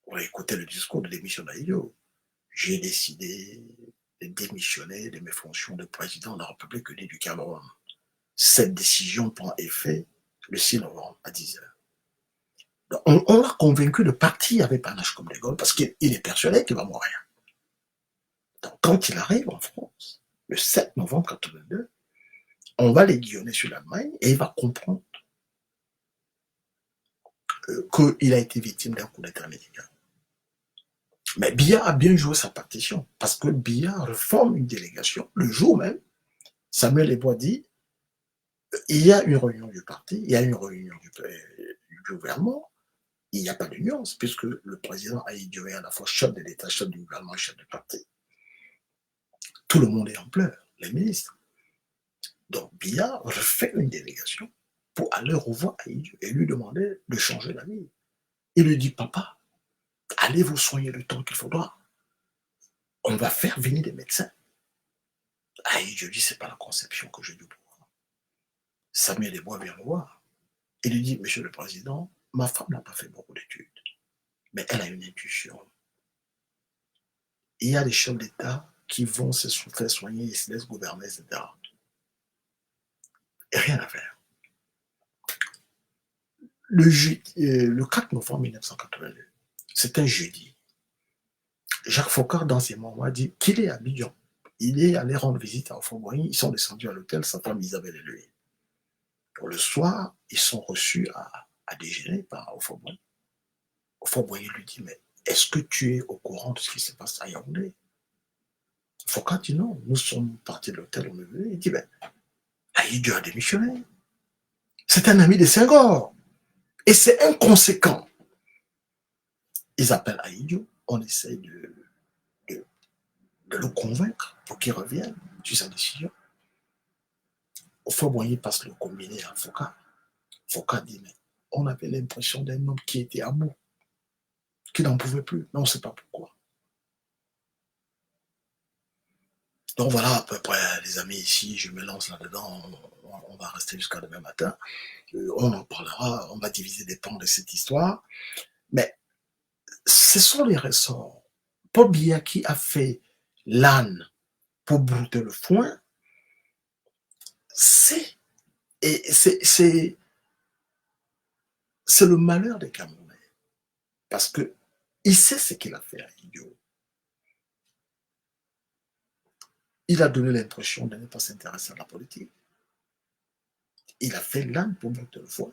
S1: vous écoutez le discours de l'émission d'Aïdjo, j'ai décidé de démissionner de mes fonctions de président de la République unie du Cameroun. Cette décision prend effet le 6 novembre à 10 heures. On l'a convaincu de partir avec panache comme De Gaulle parce qu'il est persuadé qu'il va mourir. Donc, quand il arrive en France, le 7 novembre 1982, on va l'aiguillonner sur l'Allemagne et il va comprendre qu'il a été victime d'un coup d'État américain. Mais Biya a bien joué sa partition parce que Biya reforme une délégation le jour même. Samuel Eboa dit il y a une réunion du parti, il y a une réunion du gouvernement, il n'y a pas de nuance, puisque le président Aïdjo est à la fois chef de l'État, chef du gouvernement, chef du parti. Tout le monde est en pleurs, les ministres. Donc Biya refait une délégation pour aller revoir Aïdjo et lui demander de changer d'avis. Il lui dit, papa, allez vous soigner le temps qu'il faudra. On va faire venir des médecins. Je dis, c'est pas la conception que j'ai du pouvoir. Samuel Desbois vient me voir. Il lui dit, Monsieur le Président, ma femme n'a pas fait beaucoup d'études, mais elle a une intuition. Il y a des chefs d'État qui vont se faire soigner, ils se laissent gouverner, etc. Et rien à faire. Le 4 novembre 1982, c'est un jeudi. Jacques Foccart, dans ses moments, a dit qu'il est à Abidjan. Il est allé rendre visite à Offoboigny. Ils sont descendus à l'hôtel, sa femme Isabelle et lui. Pour le soir, ils sont reçus à déjeuner par Offoboigny. Offoboigny lui dit, mais est-ce que tu es au courant de ce qui se passe à Yaoundé? Foccart dit non, nous sommes partis de l'hôtel, on est venu. Il dit, ben, Ahidjo a démissionné. C'est un ami de Senghor. Et c'est inconséquent. Ils appellent Ahidjo, on essaie de le convaincre pour qu'il revienne sur sa décision. Offoboigny passe le combiné à Foccart. Foccart dit, mais on avait l'impression d'un homme qui était à bout, qui n'en pouvait plus, mais on ne sait pas pourquoi. Donc voilà à peu près, les amis, ici, je me lance là-dedans, on va rester jusqu'à demain matin, on en parlera, on va diviser des pans de cette histoire, mais ce sont les ressorts. Paul Biya qui a fait l'âne pour brouter le foin, c'est le malheur des Camerounais, parce que il sait ce qu'il a fait à Idio. Il a donné l'impression de ne pas s'intéresser à la politique. Il a fait l'âne pour brouter le foin.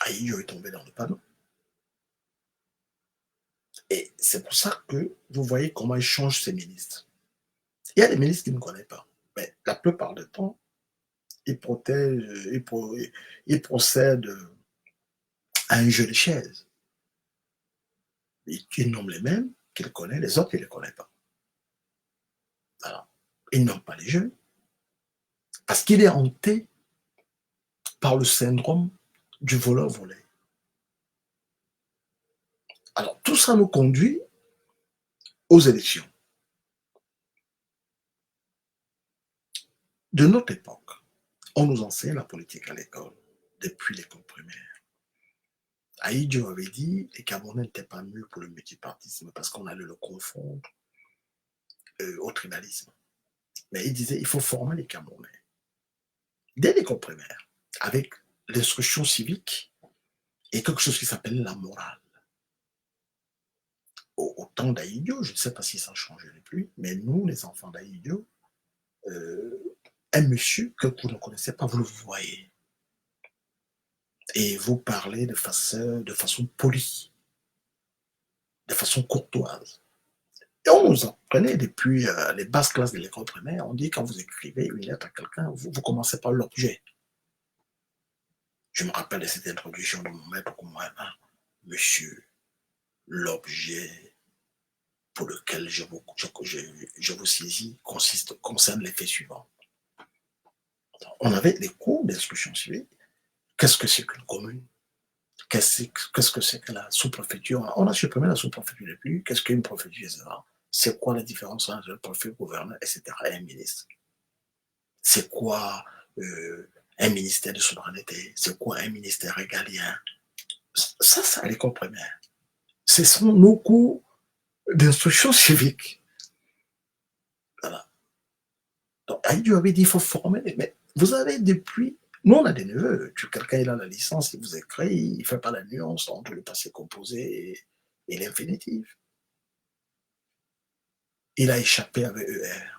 S1: Idio est tombé dans le panneau. Et c'est pour ça que vous voyez comment il change ses ministres. Il y a des ministres qu'il ne connaît pas, mais la plupart du temps, il procède à un jeu de chaises. Il nomme les mêmes qu'il connaît, les autres, il ne les connaît pas. Alors, il nomme pas les jeunes, parce qu'il est hanté par le syndrome du voleur-volé. Alors, tout ça nous conduit aux élections. De notre époque, on nous enseigne la politique à l'école, depuis l'école primaire. Ahidjo avait dit que les Camerounais n'étaient pas mûrs pour le multipartisme parce qu'on allait le confondre au tribalisme. Mais il disait qu'il faut former les Camerounais dès l'école primaire avec l'instruction civique et quelque chose qui s'appelle la morale. Au temps d'Ahidjo, je ne sais pas si ça a changé depuis, mais nous, les enfants d'Ahidjo, un monsieur que vous ne connaissez pas, vous le voyez. Et vous parlez de façon polie, de façon courtoise. Et on nous apprenait depuis les basses classes de l'école primaire, on dit quand vous écrivez une lettre à quelqu'un, vous commencez par l'objet. Je me rappelle de cette introduction de mon maître comme moi, hein, monsieur, l'objet pour lequel je vous saisis concerne les faits suivants. On avait des cours d'instruction civique. Qu'est-ce que c'est qu'une commune? Qu'est-ce que c'est que la sous-préfecture? On a supprimé la sous-préfecture depuis. Qu'est-ce qu'une préfecture, etc. C'est quoi la différence entre le préfet, le gouverneur, etc. et un ministre? C'est quoi un ministère de souveraineté? C'est quoi un ministère régalien? Ça, c'est à l'école primaire. Ce sont nos cours d'instruction civique. Voilà. Donc, Ahidjo avait dit qu'il faut former, mais vous avez depuis. Nous, on a des neveux. Quelqu'un, il a la licence, il vous écrit, il ne fait pas la nuance entre le passé composé et l'infinitif. Il a échappé avec ER.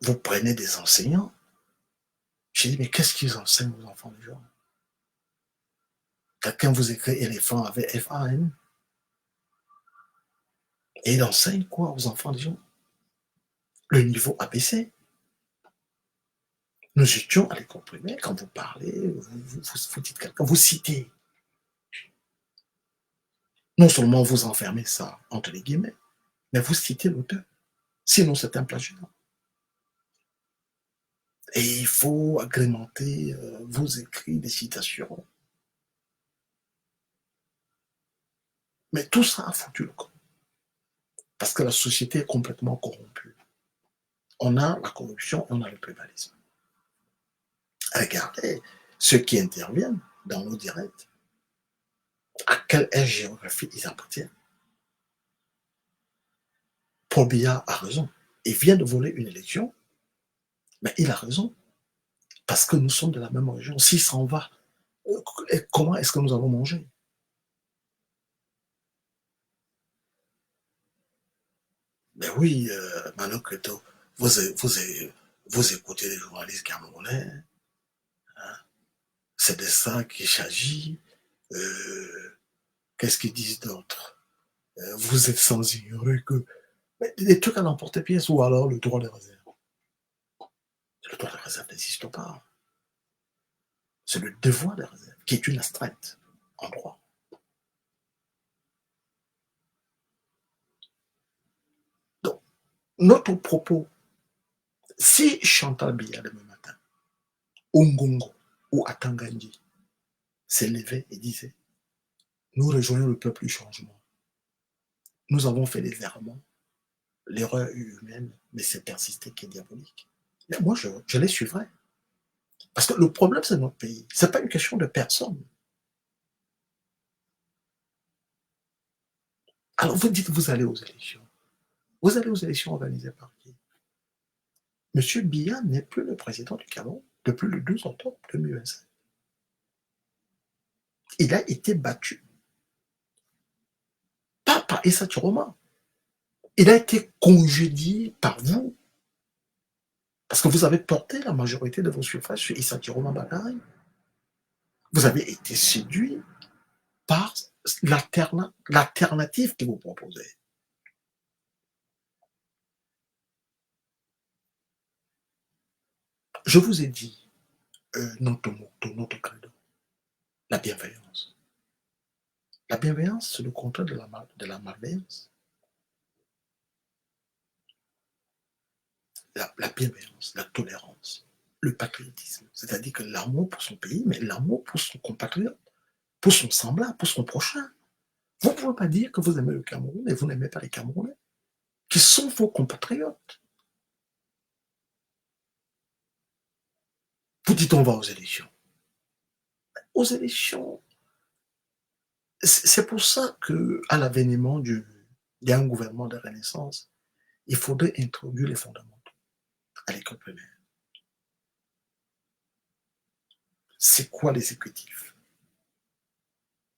S1: Vous prenez des enseignants. J'ai dit, mais qu'est-ce qu'ils enseignent aux enfants des gens? Quelqu'un vous écrit éléphant avec FAN. Et il enseigne quoi aux enfants des gens? Le niveau ABC. Nous étions à l'école primaire, quand vous parlez, vous dites quelqu'un, vous citez. Non seulement vous enfermez ça entre les guillemets, mais vous citez l'auteur. Sinon, c'est un plagiat. Et il faut agrémenter vos écrits des citations. Mais tout ça a foutu le camp. Parce que la société est complètement corrompue. On a la corruption et on a le pluralisme. Regardez ceux qui interviennent dans nos directs. À quelle aire géographique ils appartiennent? Paul Biya a raison. Il vient de voler une élection, mais il a raison. Parce que nous sommes de la même région. S'il s'en va, comment est-ce que nous allons manger? Mais oui, Manon Kreto, vous, vous écoutez les journalistes camerounais, hein, c'est de ça qu'il s'agit. Qu'est-ce qu'ils disent d'autre? Vous êtes sans ignorer que... Mais des trucs à l'emporte-pièce ou alors le droit de réserve. Le droit de réserve n'existe pas. C'est le devoir de réserve qui est une astreinte en droit. Donc, notre propos, si Chantal Biya demain matin, ou Ngongo, ou Atangandi, s'est levé et disait, nous rejoignons le peuple du changement. Nous avons fait des errements, l'erreur humaine, mais c'est persisté qui est diabolique. Mais moi, je les suivrai. Parce que le problème, c'est notre pays. Ce n'est pas une question de personne. Alors, vous dites, vous allez aux élections. Vous allez aux élections organisées par qui? Monsieur Biya n'est plus le président du Cameroun depuis le 12 octobre 2025. Il a été battu. Pas par Issa Chiroma. Il a été congédié par vous. Parce que vous avez porté la majorité de vos suffrages sur Issa Chiroma Bakary. Vous avez été séduit par l'alternative que vous proposez. Je vous ai dit, notre credo, la bienveillance. La bienveillance, c'est le contraire de la malveillance. La bienveillance, la tolérance, le patriotisme, c'est-à-dire que l'amour pour son pays, mais l'amour pour son compatriote, pour son semblable, pour son prochain. Vous ne pouvez pas dire que vous aimez le Cameroun et vous n'aimez pas les Camerounais, qui sont vos compatriotes. Vous dites on va aux élections. Aux élections, c'est pour ça qu'à l'avènement d'un gouvernement de renaissance, il faudrait introduire les fondamentaux à l'école primaire. C'est quoi l'exécutif?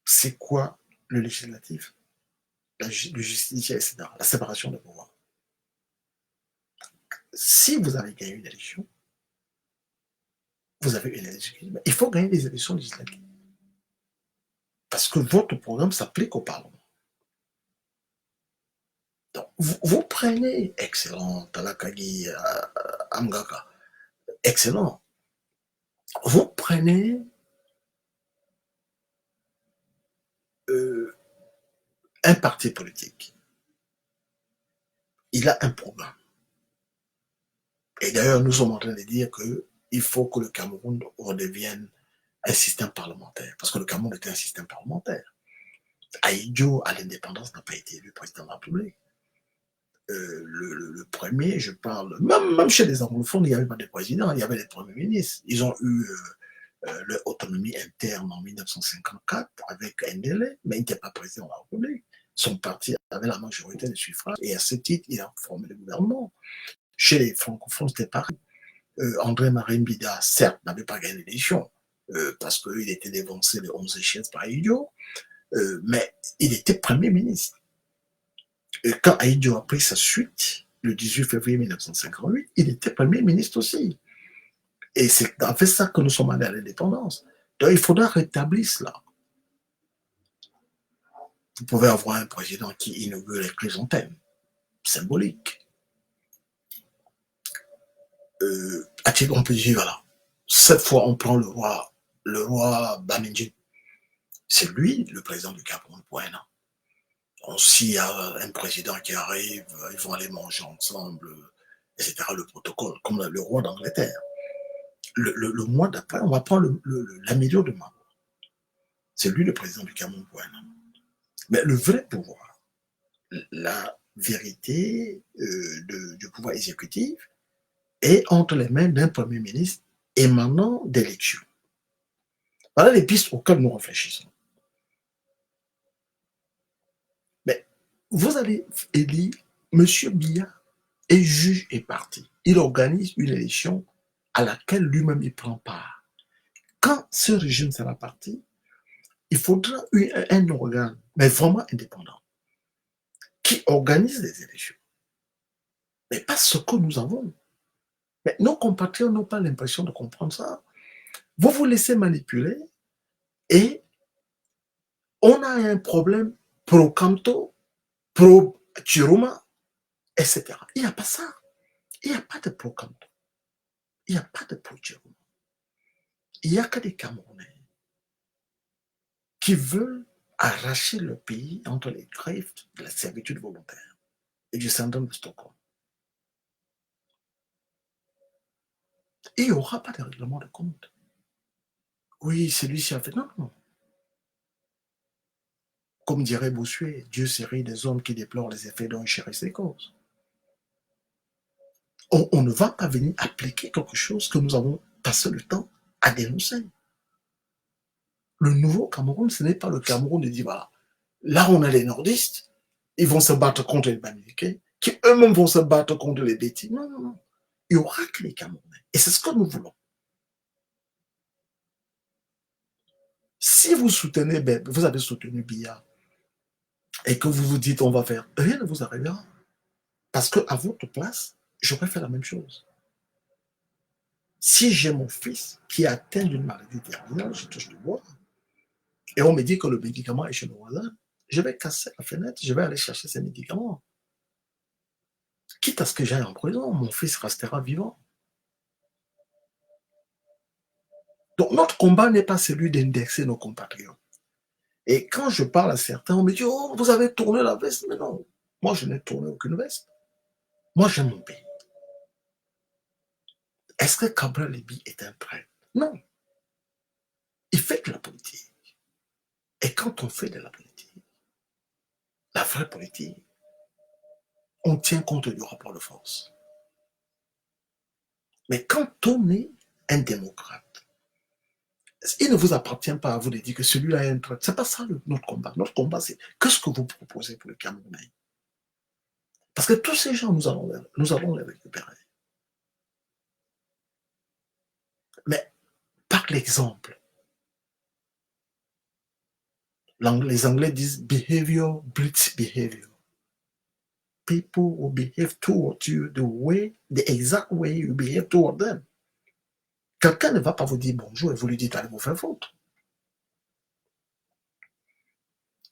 S1: C'est quoi le législatif? Le judiciaire, etc. La séparation des pouvoirs. Si vous avez gagné une élection, vous avez une élection. Il faut gagner des élections législatives. Parce que votre programme s'applique au Parlement. Donc, vous prenez, excellent, Talakagi, Amgaka, excellent. Vous prenez un parti politique. Il a un programme. Et d'ailleurs, nous sommes en train de dire qu'il faut que le Cameroun redevienne un système parlementaire. Parce que le Cameroun était un système parlementaire. Aïdjo, à l'indépendance, n'a pas été élu président de la République. Le premier, je parle, même chez les anglophones, il n'y avait pas de président, il y avait des premiers ministres. Ils ont eu leur autonomie interne en 1954 avec Ndele, mais il n'était pas président de la République. Son parti avait la majorité des suffrages et à ce titre, il a formé le gouvernement. Chez les francophones, c'était pareil. André Marimbida, certes, n'avait pas gagné l'élection parce qu'il était dévancé de 11 chaises par Aïdjo, mais il était Premier ministre. Et quand Aïdjo a pris sa suite, le 18 février 1958, il était Premier ministre aussi. Et c'est en fait ça que nous sommes allés à l'indépendance. Donc il faudra rétablir cela. Vous pouvez avoir un président qui inaugure les chrysanthèmes, symbolique. On peut dire, voilà, cette fois on prend le roi Bamindji. C'est lui le président du Cameroun pour un an. Donc, s'il y a un président qui arrive, ils vont aller manger ensemble, etc. Le protocole, comme le roi d'Angleterre. Le mois d'après, on va prendre l'Améliore de Mabo. C'est lui le président du Cameroun pour un an. Mais le vrai pouvoir, la vérité du pouvoir exécutif est entre les mains d'un Premier ministre émanant d'élections. Voilà les pistes auxquelles nous réfléchissons. Mais vous allez élire M. Biya est juge et parti. Il organise une élection à laquelle lui-même il prend part. Quand ce régime sera parti, il faudra un organe, mais vraiment indépendant, qui organise les élections. Mais pas ce que nous avons. Mais nos compatriotes n'ont pas l'impression de comprendre ça. Vous vous laissez manipuler et on a un problème pro Canto, pro Chiroma, etc. Il n'y a pas ça. Il n'y a pas de pro Canto. Il n'y a pas de pro Chiroma. Il n'y a que des Camerounais qui veulent arracher le pays entre les griffes de la servitude volontaire et du syndrome de Stockholm. Et il n'y aura pas de règlement de compte. Oui, celui-ci a fait. Non, non. Comme dirait Bossuet, Dieu se rit des hommes qui déplorent les effets dont ils chérissent les causes. On ne va pas venir appliquer quelque chose que nous avons passé le temps à dénoncer. Le nouveau Cameroun, ce n'est pas le Cameroun de dire, voilà, là on a les nordistes, ils vont se battre contre les Bamileke, qui eux-mêmes vont se battre contre les Bétis. Non, non, non. Il n'y aura que les Camerounais. Et c'est ce que nous voulons. Si vous soutenez, vous avez soutenu Biya, et que vous vous dites, on va faire, rien ne vous arrivera. Parce qu'à votre place, j'aurais fait la même chose. Si j'ai mon fils qui est atteint d'une maladie terminale, je touche du bois, et on me dit que le médicament est chez le voisin, je vais casser la fenêtre, je vais aller chercher ces médicaments. Quitte à ce que j'aille en prison, mon fils restera vivant. Donc notre combat n'est pas celui d'indexer nos compatriotes. Et quand je parle à certains, on me dit, oh, vous avez tourné la veste. Mais non, moi je n'ai tourné aucune veste. Moi j'aime mon pays. Est-ce que Cabral Libi est un traître? Non. Il fait de la politique. Et quand on fait de la politique, la vraie politique, on tient compte du rapport de force. Mais quand on est un démocrate, il ne vous appartient pas à vous de dire que celui-là est un traître. Ce n'est pas ça notre combat. Notre combat, c'est qu'est-ce que vous proposez pour le Camerounais? Parce que tous ces gens, nous allons les récupérer. Mais par l'exemple, les Anglais disent behavior breeds behavior. People will behave towards you the exact way you behave toward them. Quelqu'un ne va pas vous dire bonjour et vous lui dites allez vous faire faute.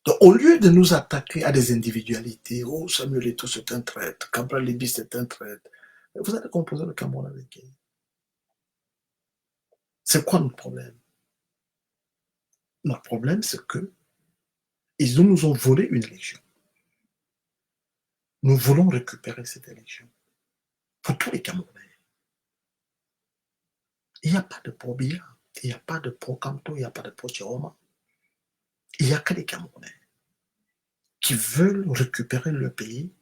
S1: Donc, au lieu de nous attaquer à des individualités, oh Samuel Eto'o c'est un traître, Cabral Libi c'est un traître, vous allez composer le Cameroun avec qui? C'est quoi notre problème? Notre problème, c'est que ils nous ont volé une élection. Nous voulons récupérer cette élection pour tous les Camerounais. Il n'y a pas de pro-Biya, il n'y a pas de pro-Canto, il n'y a pas de pro-Chiroma. Il n'y a que les Camerounais qui veulent récupérer le pays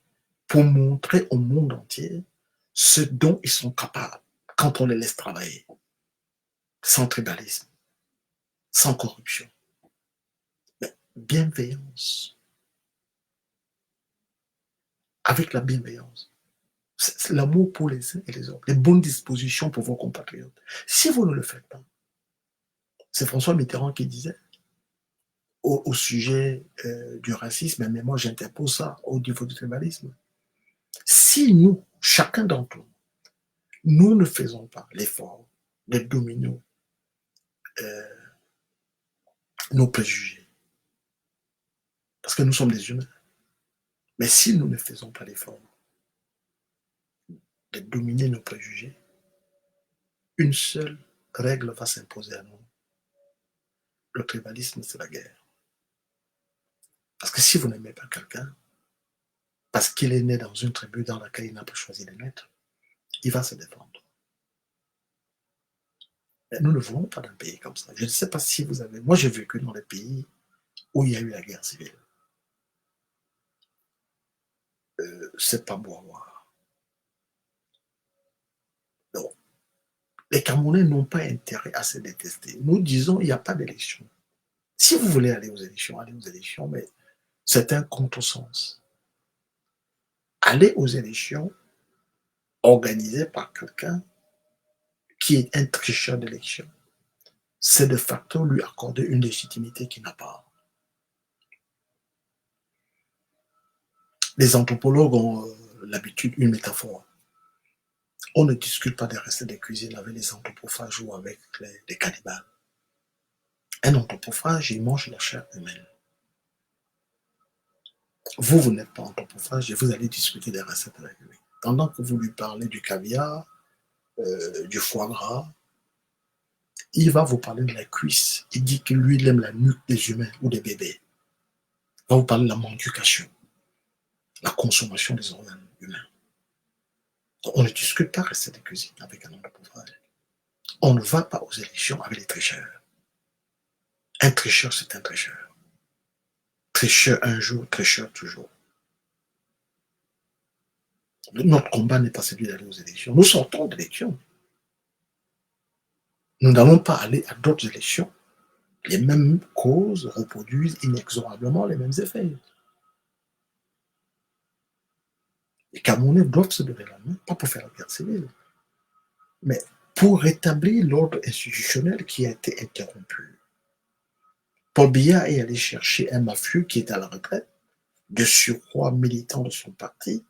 S1: pour montrer au monde entier ce dont ils sont capables quand on les laisse travailler, sans tribalisme, sans corruption. Mais bienveillance. Avec la bienveillance. C'est l'amour pour les uns et les autres, les bonnes dispositions pour vos compatriotes. Si vous ne le faites pas, c'est François Mitterrand qui disait au sujet du racisme, mais moi j'interpose ça au niveau du tribalisme. Si nous, chacun d'entre nous, nous ne faisons pas l'effort de dominer nos préjugés, parce que nous sommes des humains, mais si nous ne faisons pas l'effort de dominer nos préjugés, une seule règle va s'imposer à nous. Le tribalisme, c'est la guerre. Parce que si vous n'aimez pas quelqu'un, parce qu'il est né dans une tribu dans laquelle il n'a pas choisi de naître, il va se défendre. Mais nous ne voulons pas d'un pays comme ça. Je ne sais pas si vous avez... Moi, j'ai vécu dans des pays où il y a eu la guerre civile. c'est pas beau à voir. Donc, les Camerounais n'ont pas intérêt à se détester. Nous disons, il n'y a pas d'élection. Si vous voulez aller aux élections, allez aux élections, mais c'est un contresens. Aller aux élections organisées par quelqu'un qui est un tricheur d'élection, c'est de facto lui accorder une légitimité qu'il n'a pas. Les anthropologues ont l'habitude, une métaphore. On ne discute pas des restes des cuisines avec les anthropophages ou avec les cannibales. Un anthropophage, il mange la chair humaine. Vous n'êtes pas anthropophage et vous allez discuter des recettes avec lui. Pendant que vous lui parlez du caviar, du foie gras, il va vous parler de la cuisse. Il dit que lui, il aime la nuque des humains ou des bébés. Il va vous parler de la mendication, la consommation des organes humains. Donc, on ne discute pas rester de cuisine avec un anthropophage. On ne va pas aux élections avec les tricheurs. Un tricheur, c'est un tricheur. Tricheur un jour, tricheur toujours. Notre combat n'est pas celui d'aller aux élections. Nous sortons d'élections. Nous n'allons pas aller à d'autres élections. Les mêmes causes reproduisent inexorablement les mêmes effets. Les Camerounais doivent se donner la main, pas pour faire la guerre civile, mais pour rétablir l'ordre institutionnel qui a été interrompu. Paul Biya est allé chercher un mafieux qui est à la retraite, de surcroît militant de son parti,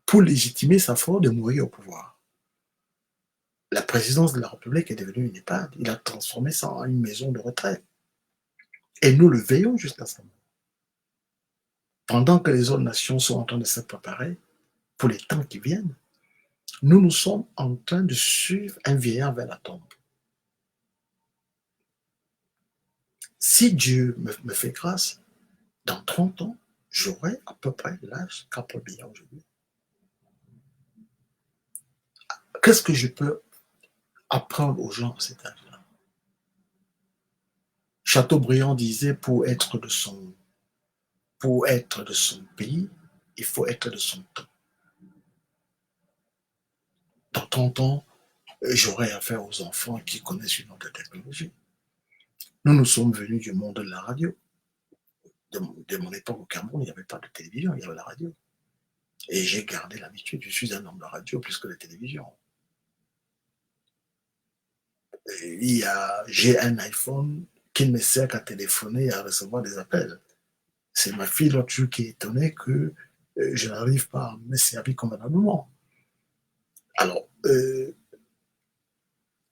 S1: pour légitimer sa foi de mourir au pouvoir. La présidence de la République est devenue une EHPAD. Il a transformé ça en une maison de retraite. Et nous le veillons jusqu'à ça. Pendant que les autres nations sont en train de se préparer pour les temps qui viennent, nous sommes en train de suivre un vieillard vers la tombe. Si Dieu me fait grâce, dans 30 ans, j'aurai à peu près l'âge qu'a Paul Biya aujourd'hui. Qu'est-ce que je peux apprendre aux gens à cet âge-là? Chateaubriand disait pour être de son pays, il faut être de son temps. Dans 30 ans, j'aurai affaire aux enfants qui connaissent une autre technologie. Nous sommes venus du monde de la radio. De mon époque au Cameroun, il n'y avait pas de télévision, il y avait la radio. Et j'ai gardé l'habitude, je suis un homme de radio plus que de télévision. J'ai un iPhone qui ne me sert qu'à téléphoner et à recevoir des appels. C'est ma fille l'autre jour qui est étonnée que je n'arrive pas à me servir convenablement. Alors, il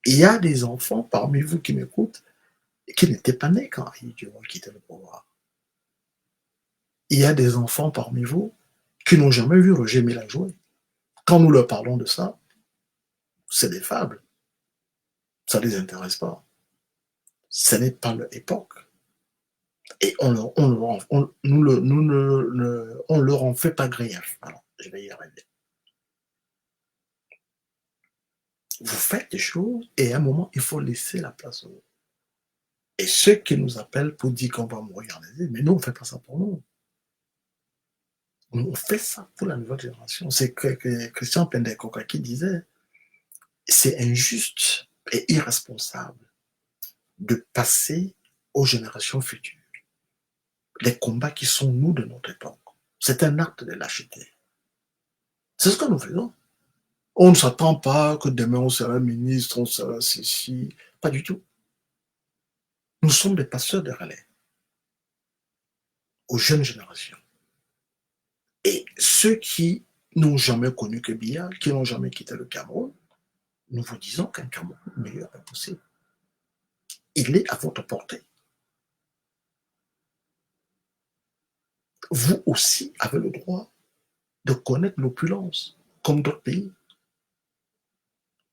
S1: y a des enfants parmi vous qui m'écoutent qui n'étaient pas nés quand Dieu a quitté le pouvoir. Il y a des enfants parmi vous qui n'ont jamais vu Roger Mila jouer. Quand nous leur parlons de ça, c'est des fables. Ça ne les intéresse pas. Ce n'est pas leur époque. Et on leur en fait pas grief. Alors, je vais y arriver. Vous faites des choses et à un moment, il faut laisser la place aux autres. Et ceux qui nous appellent pour dire qu'on va mourir en Asie, mais nous, on ne fait pas ça pour nous. On fait ça pour la nouvelle génération. C'est que Christian Pendecoca qui disait c'est injuste et irresponsable de passer aux générations futures les combats qui sont nous de notre époque. C'est un acte de lâcheté. C'est ce que nous faisons. On ne s'attend pas que demain on sera ministre, on sera ceci. Pas du tout. Nous sommes des passeurs de relais aux jeunes générations. Et ceux qui n'ont jamais connu que Biya, qui n'ont jamais quitté le Cameroun, nous vous disons qu'un Cameroun meilleur est possible. Il est à votre portée. Vous aussi avez le droit de connaître l'opulence, comme d'autres pays.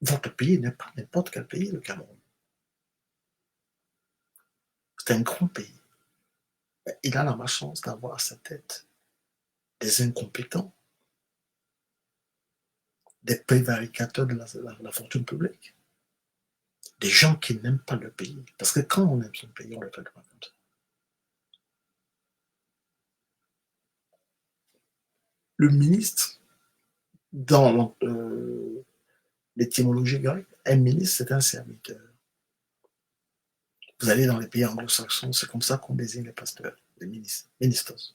S1: Votre pays n'est pas n'importe quel pays, le Cameroun. C'est un grand pays. Il a la malchance d'avoir à sa tête des incompétents, des prévaricateurs de la fortune publique, des gens qui n'aiment pas le pays. Parce que quand on aime son pays, on le fait pas comme ça. Le ministre, dans l'étymologie grecque, un ministre, c'est un serviteur. Vous allez dans les pays anglo-saxons, c'est comme ça qu'on désigne les pasteurs, les ministres, ministos.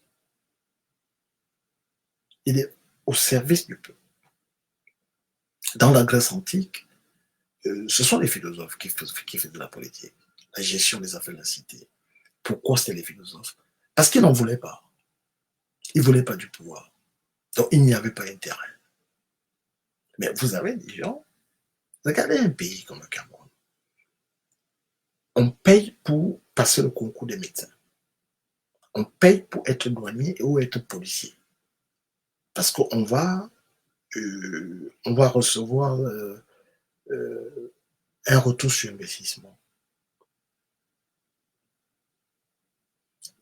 S1: Il est au service du peuple. Dans la Grèce antique, ce sont les philosophes qui faisaient de la politique, la gestion des affaires de la cité. Pourquoi c'était les philosophes? Parce qu'ils n'en voulaient pas. Ils ne voulaient pas du pouvoir. Donc, il n'y avait pas intérêt. Mais vous avez des gens, regardez un pays comme le Cameroun. On paye pour passer le concours des médecins. On paye pour être douanier ou être policier. Parce qu'on va recevoir un retour sur investissement.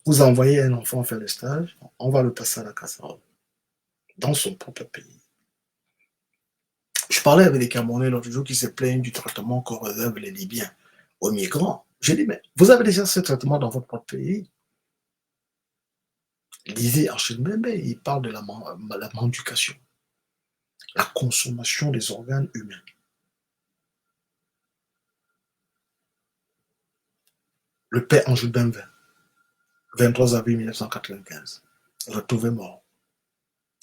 S1: Vous envoyez un enfant faire le stage, on va le passer à la casserole, dans son propre pays. Je parlais avec les Camerounais l'autre jour qui se plaignent du traitement qu'on réserve les Libyens aux migrants. J'ai dit, mais vous avez déjà ce traitement dans votre propre pays. Lisez Achille Mbembe, il parle de la mendication, la consommation des organes humains. Le père Angèle Benvin, 23 avril 1995, retrouvé mort,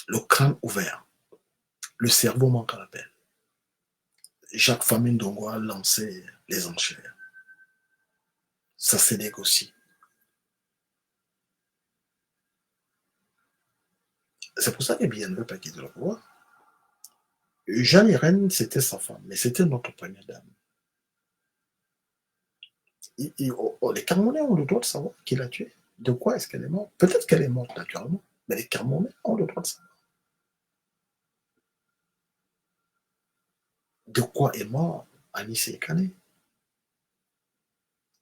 S1: le crâne ouvert, le cerveau manque à l'appel. Jacques Famine Dongo a lancé les enchères. Ça s'est négocié. C'est pour ça que Biya ne veut pas quitter le pouvoir. Jeanne Irène, c'était sa femme, mais c'était notre première dame. Les Camerounais ont le droit de savoir qui l'a tuée. De quoi est-ce qu'elle est morte? Peut-être qu'elle est morte naturellement, mais les Camerounais ont le droit de savoir. De quoi est mort Anis Ekane?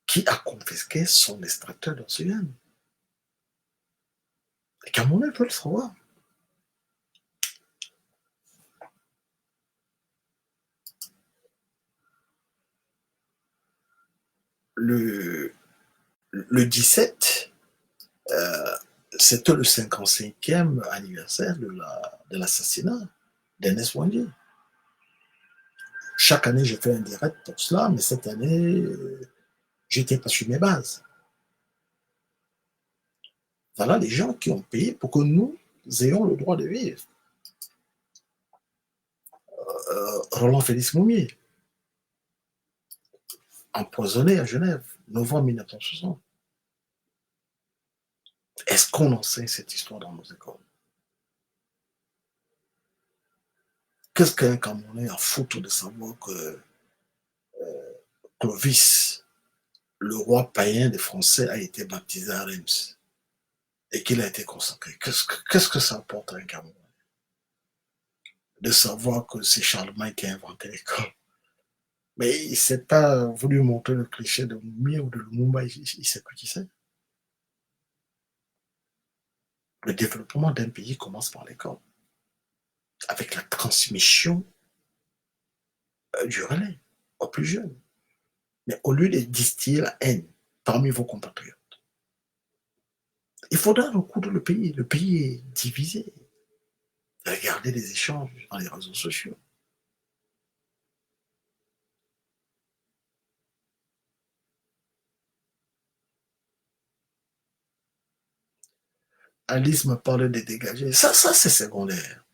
S1: Qui a confisqué son extracteur d'oxygène? Les Camerounais veulent savoir. Le 17, c'était le 55e anniversaire de l'assassinat d'Ernest Ouandié. Chaque année, je fais un direct pour cela, mais cette année, j'étais pas sur mes bases. Voilà les gens qui ont payé pour que nous ayons le droit de vivre. Roland Félix Moumier, empoisonné à Genève, novembre 1960. Est-ce qu'on enseigne cette histoire dans nos écoles? Qu'est-ce qu'un Camerounais a foutu de savoir que Clovis, le roi païen des Français, a été baptisé à Reims et qu'il a été consacré? Qu'est-ce que ça apporte à un Camerounais de savoir que c'est Charlemagne qui a inventé l'école? Mais il ne s'est pas voulu montrer le cliché de Moumi ou de Lumumba, il sait pas qui c'est. Le développement d'un pays commence par l'école, avec la transmission du relais aux plus jeunes. Mais au lieu de distiller la haine parmi vos compatriotes, il faudra recoudre le pays. Le pays est divisé. Regardez les échanges dans les réseaux sociaux. Alice me parlait de dégager. Ça c'est secondaire.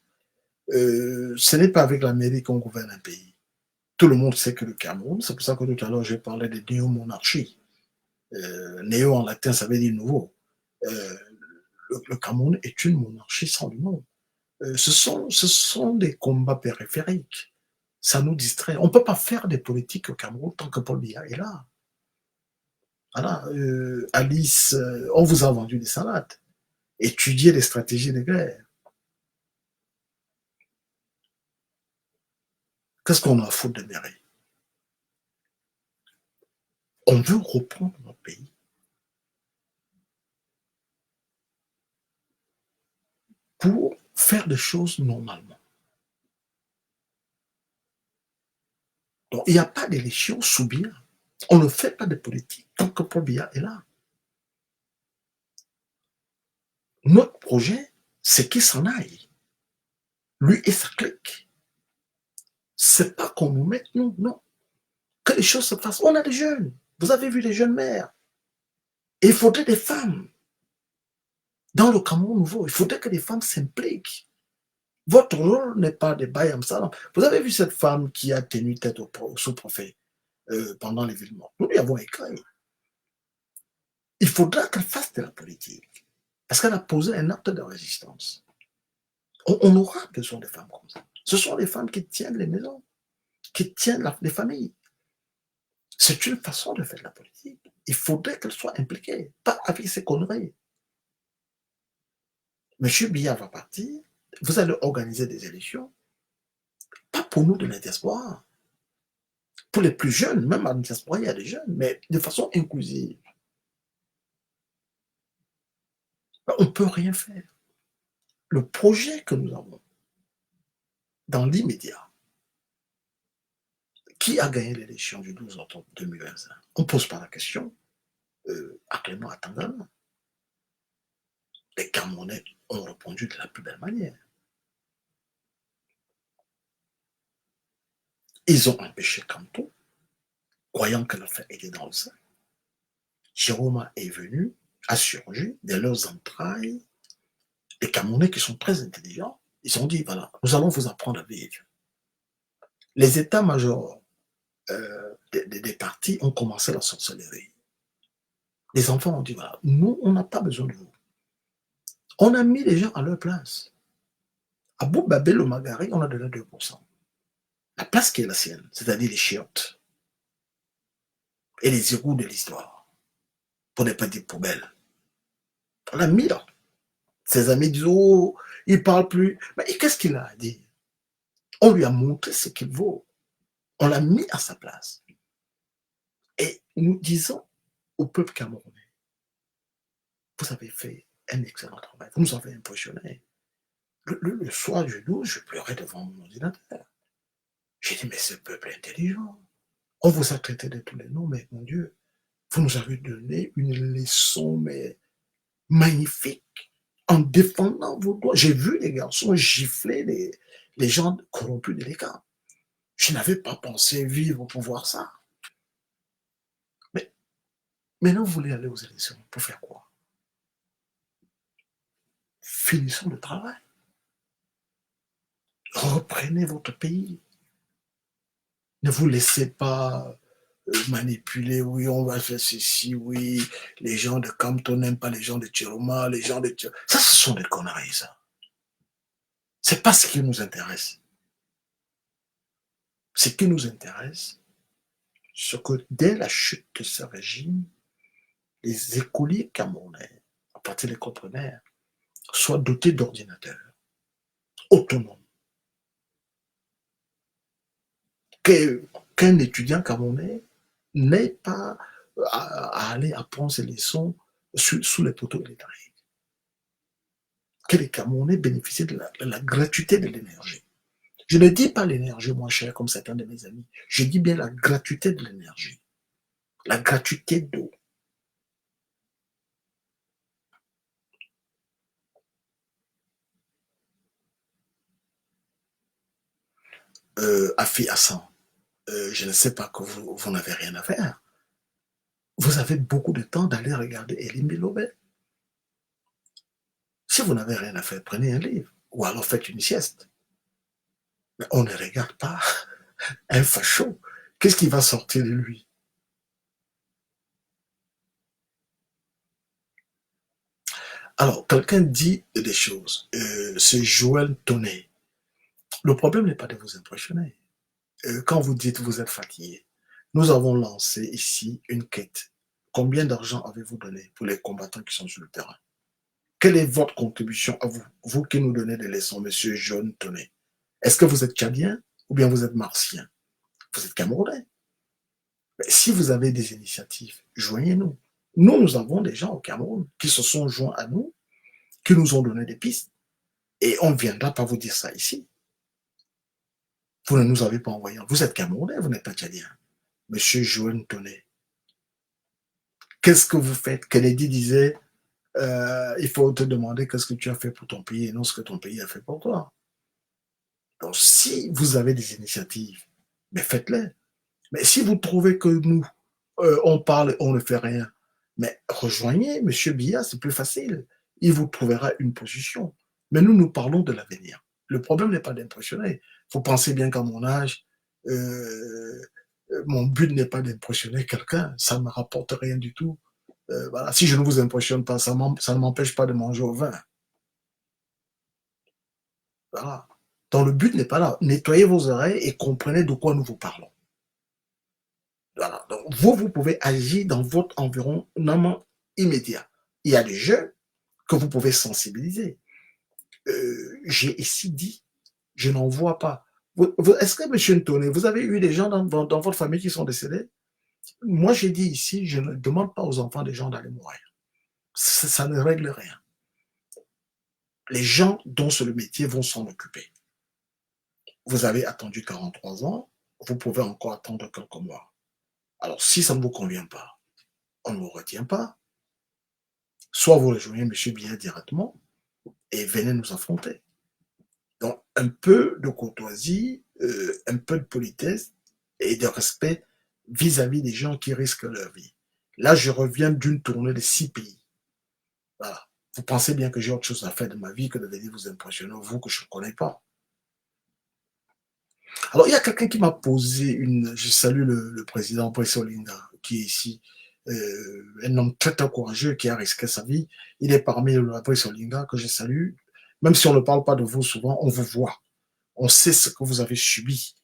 S1: Ce n'est pas avec la mairie qu'on gouverne un pays. Tout le monde sait que le Cameroun, c'est pour ça que tout à l'heure j'ai parlé de néo-monarchie. Néo en latin, ça veut dire nouveau. Euh, le Cameroun est une monarchie sans le nom. Ce sont des combats périphériques. Ça nous distrait. On ne peut pas faire des politiques au Cameroun tant que Paul Biya est là. Voilà, Alice, on vous a vendu des salades. Étudiez les stratégies de guerre. Qu'est-ce qu'on a à foutre de mairie? On veut reprendre notre pays pour faire des choses normalement. Donc, il n'y a pas d'élection sous Biya. On ne fait pas de politique tant que Paul Biya est là. Notre projet, c'est qu'il s'en aille. lui et sa clique. C'est pas qu'on nous mette, nous, non. Que les choses se fassent. On a des jeunes. Vous avez vu les jeunes mères. Et il faudrait des femmes. Dans le Cameroun nouveau, il faudrait que les femmes s'impliquent. Votre rôle n'est pas de Bayam Salam. Vous avez vu cette femme qui a tenu tête au sous-préfet pendant l'événement. Nous lui avons écrit. Il faudra qu'elle fasse de la politique. Parce qu'elle a posé un acte de résistance. On aura besoin de femmes comme ça. Ce sont les femmes qui tiennent les maisons, qui tiennent les familles. C'est une façon de faire de la politique. Il faudrait qu'elle soit impliquée, pas avec ses conneries. Monsieur Biya va partir, vous allez organiser des élections, pas pour nous de la diaspora. Pour les plus jeunes, même en diaspora, il y a des jeunes, mais de façon inclusive. On ne peut rien faire. Le projet que nous avons, dans l'immédiat, qui a gagné l'élection du 12 octobre 2025? On ne pose pas la question actuellement à Tanzanie. Les Camerounais ont répondu de la plus belle manière. Ils ont empêché Kanto, croyant que l'affaire était dans le sac. Jérôme est venu, a surgi de leurs entrailles. Les Camerounais qui sont très intelligents, ils ont dit, voilà, nous allons vous apprendre à vivre. Les états-majors des partis ont commencé la sorcellerie. Les enfants ont dit, voilà, nous, on n'a pas besoin de vous. On a mis les gens à leur place. À Boubabel au Magari, on a donné 2%. La place qui est la sienne, c'est-à-dire les chiottes et les égouts de l'histoire, pour ne pas dire poubelle. On l'a mis là. Ses amis disent, oh, il ne parle plus. Mais qu'est-ce qu'il a à dire? On lui a montré ce qu'il vaut. On l'a mis à sa place. Et nous disons au peuple camerounais, vous avez fait un excellent travail, vous nous avez impressionnés. Le soir du 12, je pleurais devant mon ordinateur. J'ai dit, mais ce peuple est intelligent. On vous a traité de tous les noms, mais mon Dieu, vous nous avez donné une leçon mais magnifique en défendant vos droits. J'ai vu les garçons gifler les gens corrompus de l'écart. Je n'avais pas pensé vivre pour voir ça. Mais maintenant, vous voulez aller aux élections. Pour faire quoi? Finissons le travail. Reprenez votre pays. Ne vous laissez pas manipuler, oui, on va faire ceci, oui, les gens de Campton n'aiment pas les gens de Chiroma, les gens de... Ça, ce sont des conneries, ça. C'est pas ce qui nous intéresse. Ce qui nous intéresse, c'est que dès la chute de ce régime, les écoliers camerounais, à partir des l'école primaire, soient dotés d'ordinateurs autonomes. Qu'un étudiant camerounais n'ait pas à aller apprendre ses leçons sous les poteaux électriques. Que les Camerounais bénéficient de la gratuité de l'énergie. Je ne dis pas l'énergie moins chère comme certains de mes amis. Je dis bien la gratuité de l'énergie. La gratuité d'eau. Afi Hassan, je ne sais pas que vous n'avez rien à faire. Vous avez beaucoup de temps d'aller regarder Elie Bilobé. Si vous n'avez rien à faire, prenez un livre. Ou alors faites une sieste. Mais on ne regarde pas un facho. Qu'est-ce qui va sortir de lui? Alors, quelqu'un dit des choses. C'est Joël Tonnet. Le problème n'est pas de vous impressionner. Quand vous dites vous êtes fatigué, nous avons lancé ici une quête. Combien d'argent avez-vous donné pour les combattants qui sont sur le terrain? Quelle est votre contribution à vous, vous qui nous donnez des leçons, monsieur John Tonnet? Est-ce que vous êtes tchadien ou bien vous êtes martien? Vous êtes camerounais. Mais si vous avez des initiatives, joignez-nous. Nous avons des gens au Cameroun qui se sont joints à nous, qui nous ont donné des pistes. Et on ne viendra pas vous dire ça ici. Vous ne nous avez pas envoyé. Vous êtes camerounais, vous n'êtes pas tchadien. Monsieur Joël Tonnet, qu'est-ce que vous faites? Kennedy disait, il faut te demander qu'est-ce que tu as fait pour ton pays et non ce que ton pays a fait pour toi. Donc, si vous avez des initiatives, mais faites-les. Mais si vous trouvez que nous, on parle, on ne fait rien, mais rejoignez M. Biya, c'est plus facile. Il vous trouvera une position. Mais nous parlons de l'avenir. Le problème n'est pas d'impressionner. Vous pensez bien qu'à mon âge, mon but n'est pas d'impressionner quelqu'un. Ça ne me rapporte rien du tout. Voilà. Si je ne vous impressionne pas, ça ne m'empêche pas de manger au vin. Voilà. Donc le but n'est pas là. Nettoyez vos oreilles et comprenez de quoi nous vous parlons. Voilà. Donc vous pouvez agir dans votre environnement immédiat. Il y a des jeunes que vous pouvez sensibiliser. J'ai ici dit, je n'en vois pas. Est-ce que, M. Ntoné, vous avez eu des gens dans votre famille qui sont décédés? Moi, j'ai dit ici, je ne demande pas aux enfants des gens d'aller mourir. Ça ne règle rien. Les gens dont c'est le métier vont s'en occuper. Vous avez attendu 43 ans, vous pouvez encore attendre quelques mois. Alors, si ça ne vous convient pas, on ne vous retient pas. Soit vous rejoignez M. Biya directement et venez nous affronter. Donc, un peu de courtoisie, un peu de politesse et de respect vis-à-vis des gens qui risquent leur vie. Là, je reviens d'une tournée de 6 pays. Voilà. Vous pensez bien que j'ai autre chose à faire de ma vie que de venir vous impressionner, vous que je ne connais pas. Alors, il y a quelqu'un qui m'a posé une... Je salue le président Brice Olinga, qui est ici, un homme très, très courageux, qui a risqué sa vie. Il est parmi le Brice Olinga, que je salue. Même si on ne parle pas de vous souvent, on vous voit. On sait ce que vous avez subi.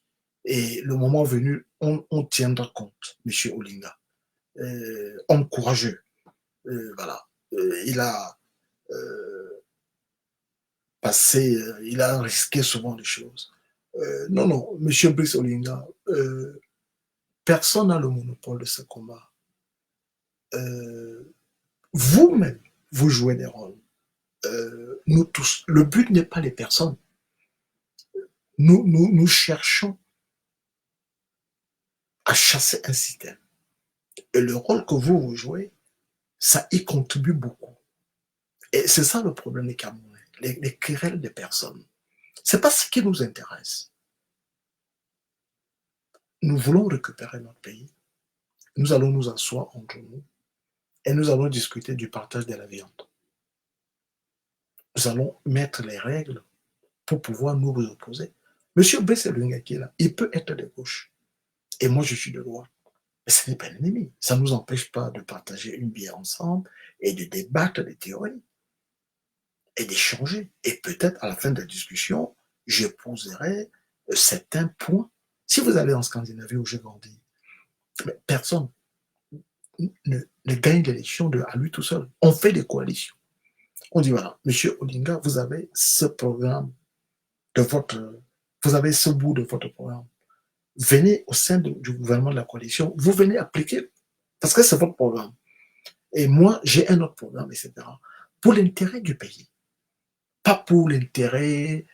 S1: Et le moment venu, on tiendra compte, M. Olinga. Homme courageux. Voilà. Il a passé, il a risqué souvent des choses. Non, M. Brice Olinga, personne n'a le monopole de ce combat. Vous-même, vous jouez des rôles. Nous tous. Le but n'est pas les personnes. Nous cherchons à chasser un système. Et le rôle que vous jouez, ça y contribue beaucoup. Et c'est ça le problème des Camerounais, les querelles des personnes. C'est pas ce qui nous intéresse. Nous voulons récupérer notre pays. Nous allons nous asseoir entre nous et nous allons discuter du partage de la viande. Nous allons mettre les règles pour pouvoir nous opposer. Monsieur Brice Olinga qui est là, il peut être de gauche. Et moi, je suis de droite. Mais ce n'est pas l'ennemi. Ça ne nous empêche pas de partager une bière ensemble et de débattre des théories et d'échanger. Et peut-être à la fin de la discussion, je poserai certains points. Si vous allez en Scandinavie où j'ai grandi, mais personne ne gagne l'élection à lui tout seul. On fait des coalitions. On dit voilà, Monsieur Olinga, vous avez ce programme de votre, vous avez ce bout de votre programme. Venez au sein du gouvernement de la coalition, vous venez appliquer, parce que c'est votre programme. Et moi, j'ai un autre programme, etc. Pour l'intérêt du pays, pas pour l'intérêt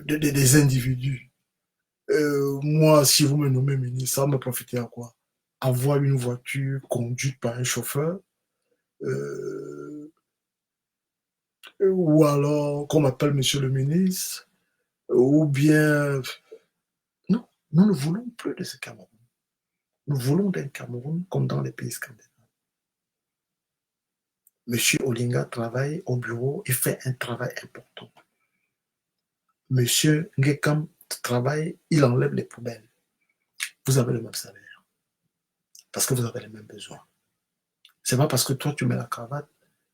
S1: des individus. Moi, si vous me nommez ministre, ça va me profiter à quoi? Avoir une voiture conduite par un chauffeur, euh, ou alors qu'on m'appelle monsieur le ministre, ou bien... Non, nous ne voulons plus de ce Cameroun. Nous voulons d'un Cameroun comme dans les pays scandinaves. Monsieur Olinga travaille au bureau et fait un travail important. Monsieur Ngekam travaille, il enlève les poubelles. Vous avez le même salaire. Parce que vous avez les mêmes besoins. C'est pas parce que toi tu mets la cravate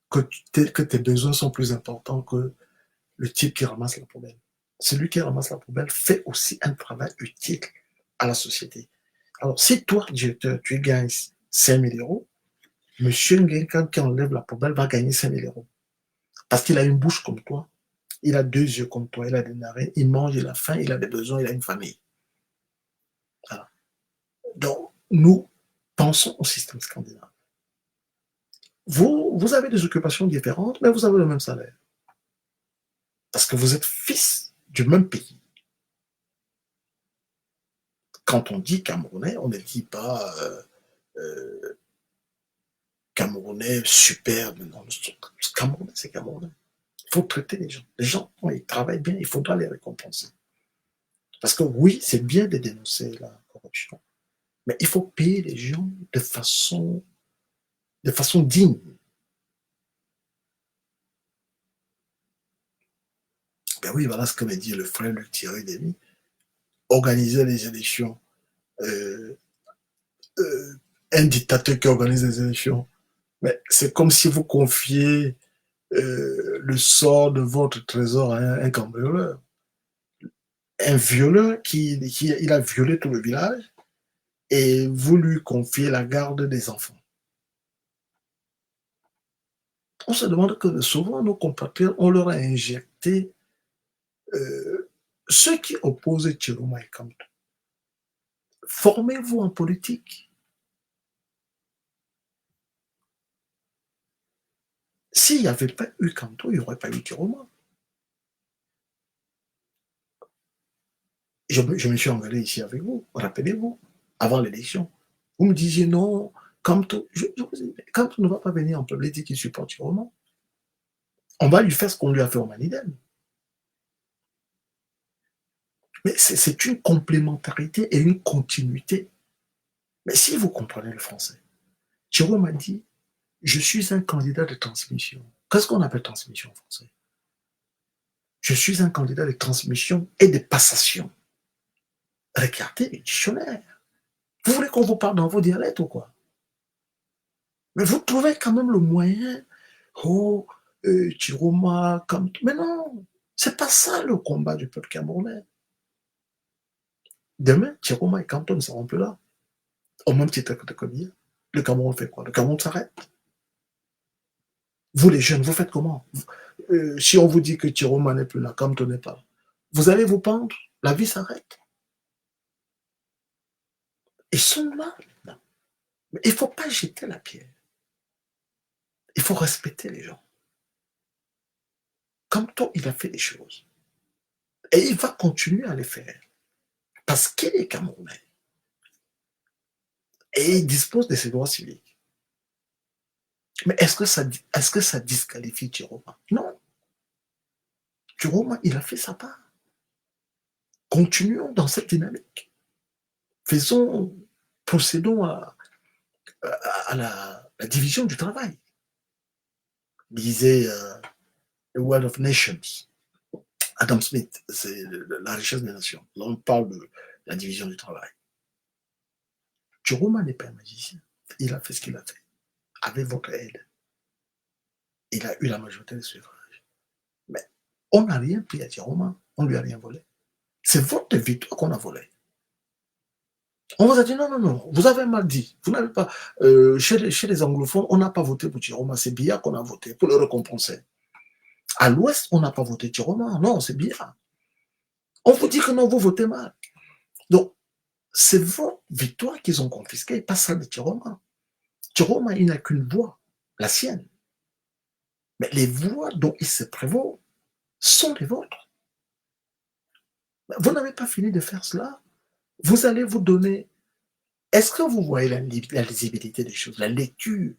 S1: que tes besoins sont plus importants que le type qui ramasse la poubelle. Celui qui ramasse la poubelle fait aussi un travail utile à la société. Alors, si toi, directeur, tu gagnes 5 000 euros, monsieur Ngenkan qui enlève la poubelle va gagner 5 000 euros. Parce qu'il a une bouche comme toi, il a 2 yeux comme toi, il a des narines, il mange, il a faim, il a des besoins, il a une famille. Voilà. Donc, nous pensons au système scandinave. Vous avez des occupations différentes, mais vous avez le même salaire. Parce que vous êtes fils du même pays. Quand on dit Camerounais, on ne dit pas Camerounais superbe. Non, Camerounais, c'est Camerounais. Il faut traiter les gens. Les gens, quand ils travaillent bien, il faudra les récompenser. Parce que oui, c'est bien de dénoncer la corruption, mais il faut payer les gens de façon digne. Ben oui, voilà ce que me dit le frère Luc Thierry Denis. Organiser les élections, euh, euh, un dictateur qui organise les élections, mais c'est comme si vous confiez le sort de votre trésor à un cambrioleur. Un violeur qui il a violé tout le village et vous lui confiez la garde des enfants. On se demande que souvent nos compatriotes, on leur a injecté ceux qui opposent Chiroma et Kamto. Formez-vous en politique. S'il n'y avait pas eu Kamto, il n'y aurait pas eu Chiroma. Je me suis engueulé ici avec vous, rappelez-vous, avant l'élection. Vous me disiez non, Kamto, Kamto ne va pas venir en public dire qu'il supporte Chiroma. On va lui faire ce qu'on lui a fait au Manidem. Mais c'est une complémentarité et une continuité. Mais si vous comprenez le français, Jérôme a dit, je suis un candidat de transmission. Qu'est-ce qu'on appelle transmission en français? Je suis un candidat de transmission et de passation. Regardez le dictionnaire. Vous voulez qu'on vous parle dans vos dialectes ou quoi? Mais vous trouvez quand même le moyen. Oh, Chiroma, comme. Mais non, c'est pas ça le combat du peuple camerounais. Demain, Chiroma et Kanto ne seront plus là. Au même titre que Tekobia. Le Cameroun fait quoi? Le Cameroun s'arrête. Vous les jeunes, vous faites comment? Si on vous dit que Chiroma n'est plus là, Kanto n'est pas là, vous allez vous pendre, la vie s'arrête. Ils sont là. Mais il ne faut pas jeter la pierre. Il faut respecter les gens. Kanto, il a fait des choses. Et il va continuer à les faire. Parce qu'il est Camerounais. Et il dispose de ses droits civiques. Mais est-ce que ça disqualifie Chiroma? Non. Chiroma, il a fait sa part. Continuons dans cette dynamique. Procédons à la division du travail. Disait The World of Nations. Adam Smith, c'est la richesse des nations. Là, on parle de la division du travail. Chiroma n'est pas un magicien. Il a fait ce qu'il a fait. Avec votre aide. Il a eu la majorité des suffrages. Mais on n'a rien pris à Chiroma. On ne lui a rien volé. C'est votre victoire qu'on a volée. On vous a dit non, non, non, vous avez mal dit. Vous n'avez pas. Chez les anglophones, on n'a pas voté pour Chiroma. C'est Biya qu'on a voté pour le récompenser. À l'ouest, on n'a pas voté Chiroma. Non, c'est Biya. On vous dit que non, vous votez mal. Donc, c'est votre victoire qu'ils ont confisquée, pas celle de Chiroma. Chiroma, il n'a qu'une voix, la sienne. Mais les voix dont il se prévaut sont les vôtres. Vous n'avez pas fini de faire cela. Vous allez vous donner. Est-ce que vous voyez la lisibilité des choses, la lecture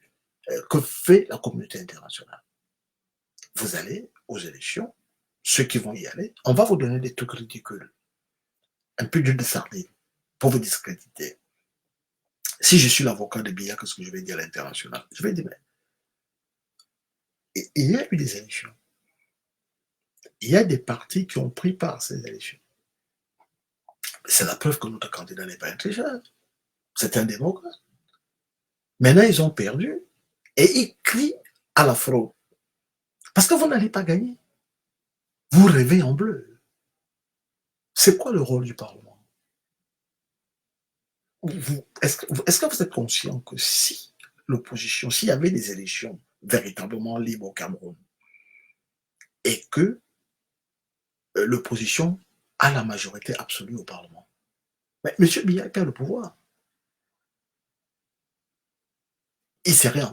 S1: que fait la communauté internationale? Vous allez aux élections, ceux qui vont y aller, on va vous donner des trucs ridicules, un peu d'huile de sardine pour vous discréditer. Si je suis l'avocat de Biya, qu'est-ce que je vais dire à l'international? Je vais dire, mais il y a eu des élections. Il y a des partis qui ont pris part à ces élections. C'est la preuve que notre candidat n'est pas intelligent. C'est un démocrate. Maintenant, ils ont perdu et ils crient à la fraude. Parce que vous n'allez pas gagner. Vous rêvez en bleu. C'est quoi le rôle du Parlement? Est-ce que vous êtes conscient que si l'opposition, s'il y avait des élections véritablement libres au Cameroun et que l'opposition a la majorité absolue au Parlement, mais M. Biya perd le pouvoir. Il serait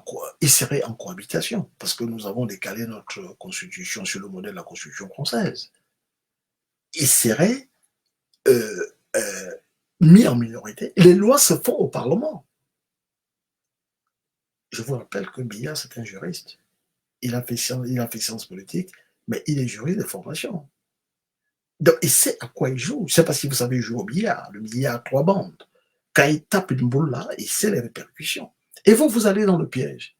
S1: en cohabitation, parce que nous avons décalé notre constitution sur le modèle de la constitution française. Il serait euh, euh, mis en minorité. Les lois se font au Parlement. Je vous rappelle que Biya, c'est un juriste. Il a fait sciences politiques, mais il est juriste de formation. Donc, il sait à quoi il joue. Je ne sais pas si vous savez jouer au billard. Le billard à 3 bandes. Quand il tape une boule là, il sait les répercussions. Et vous, vous allez dans le piège.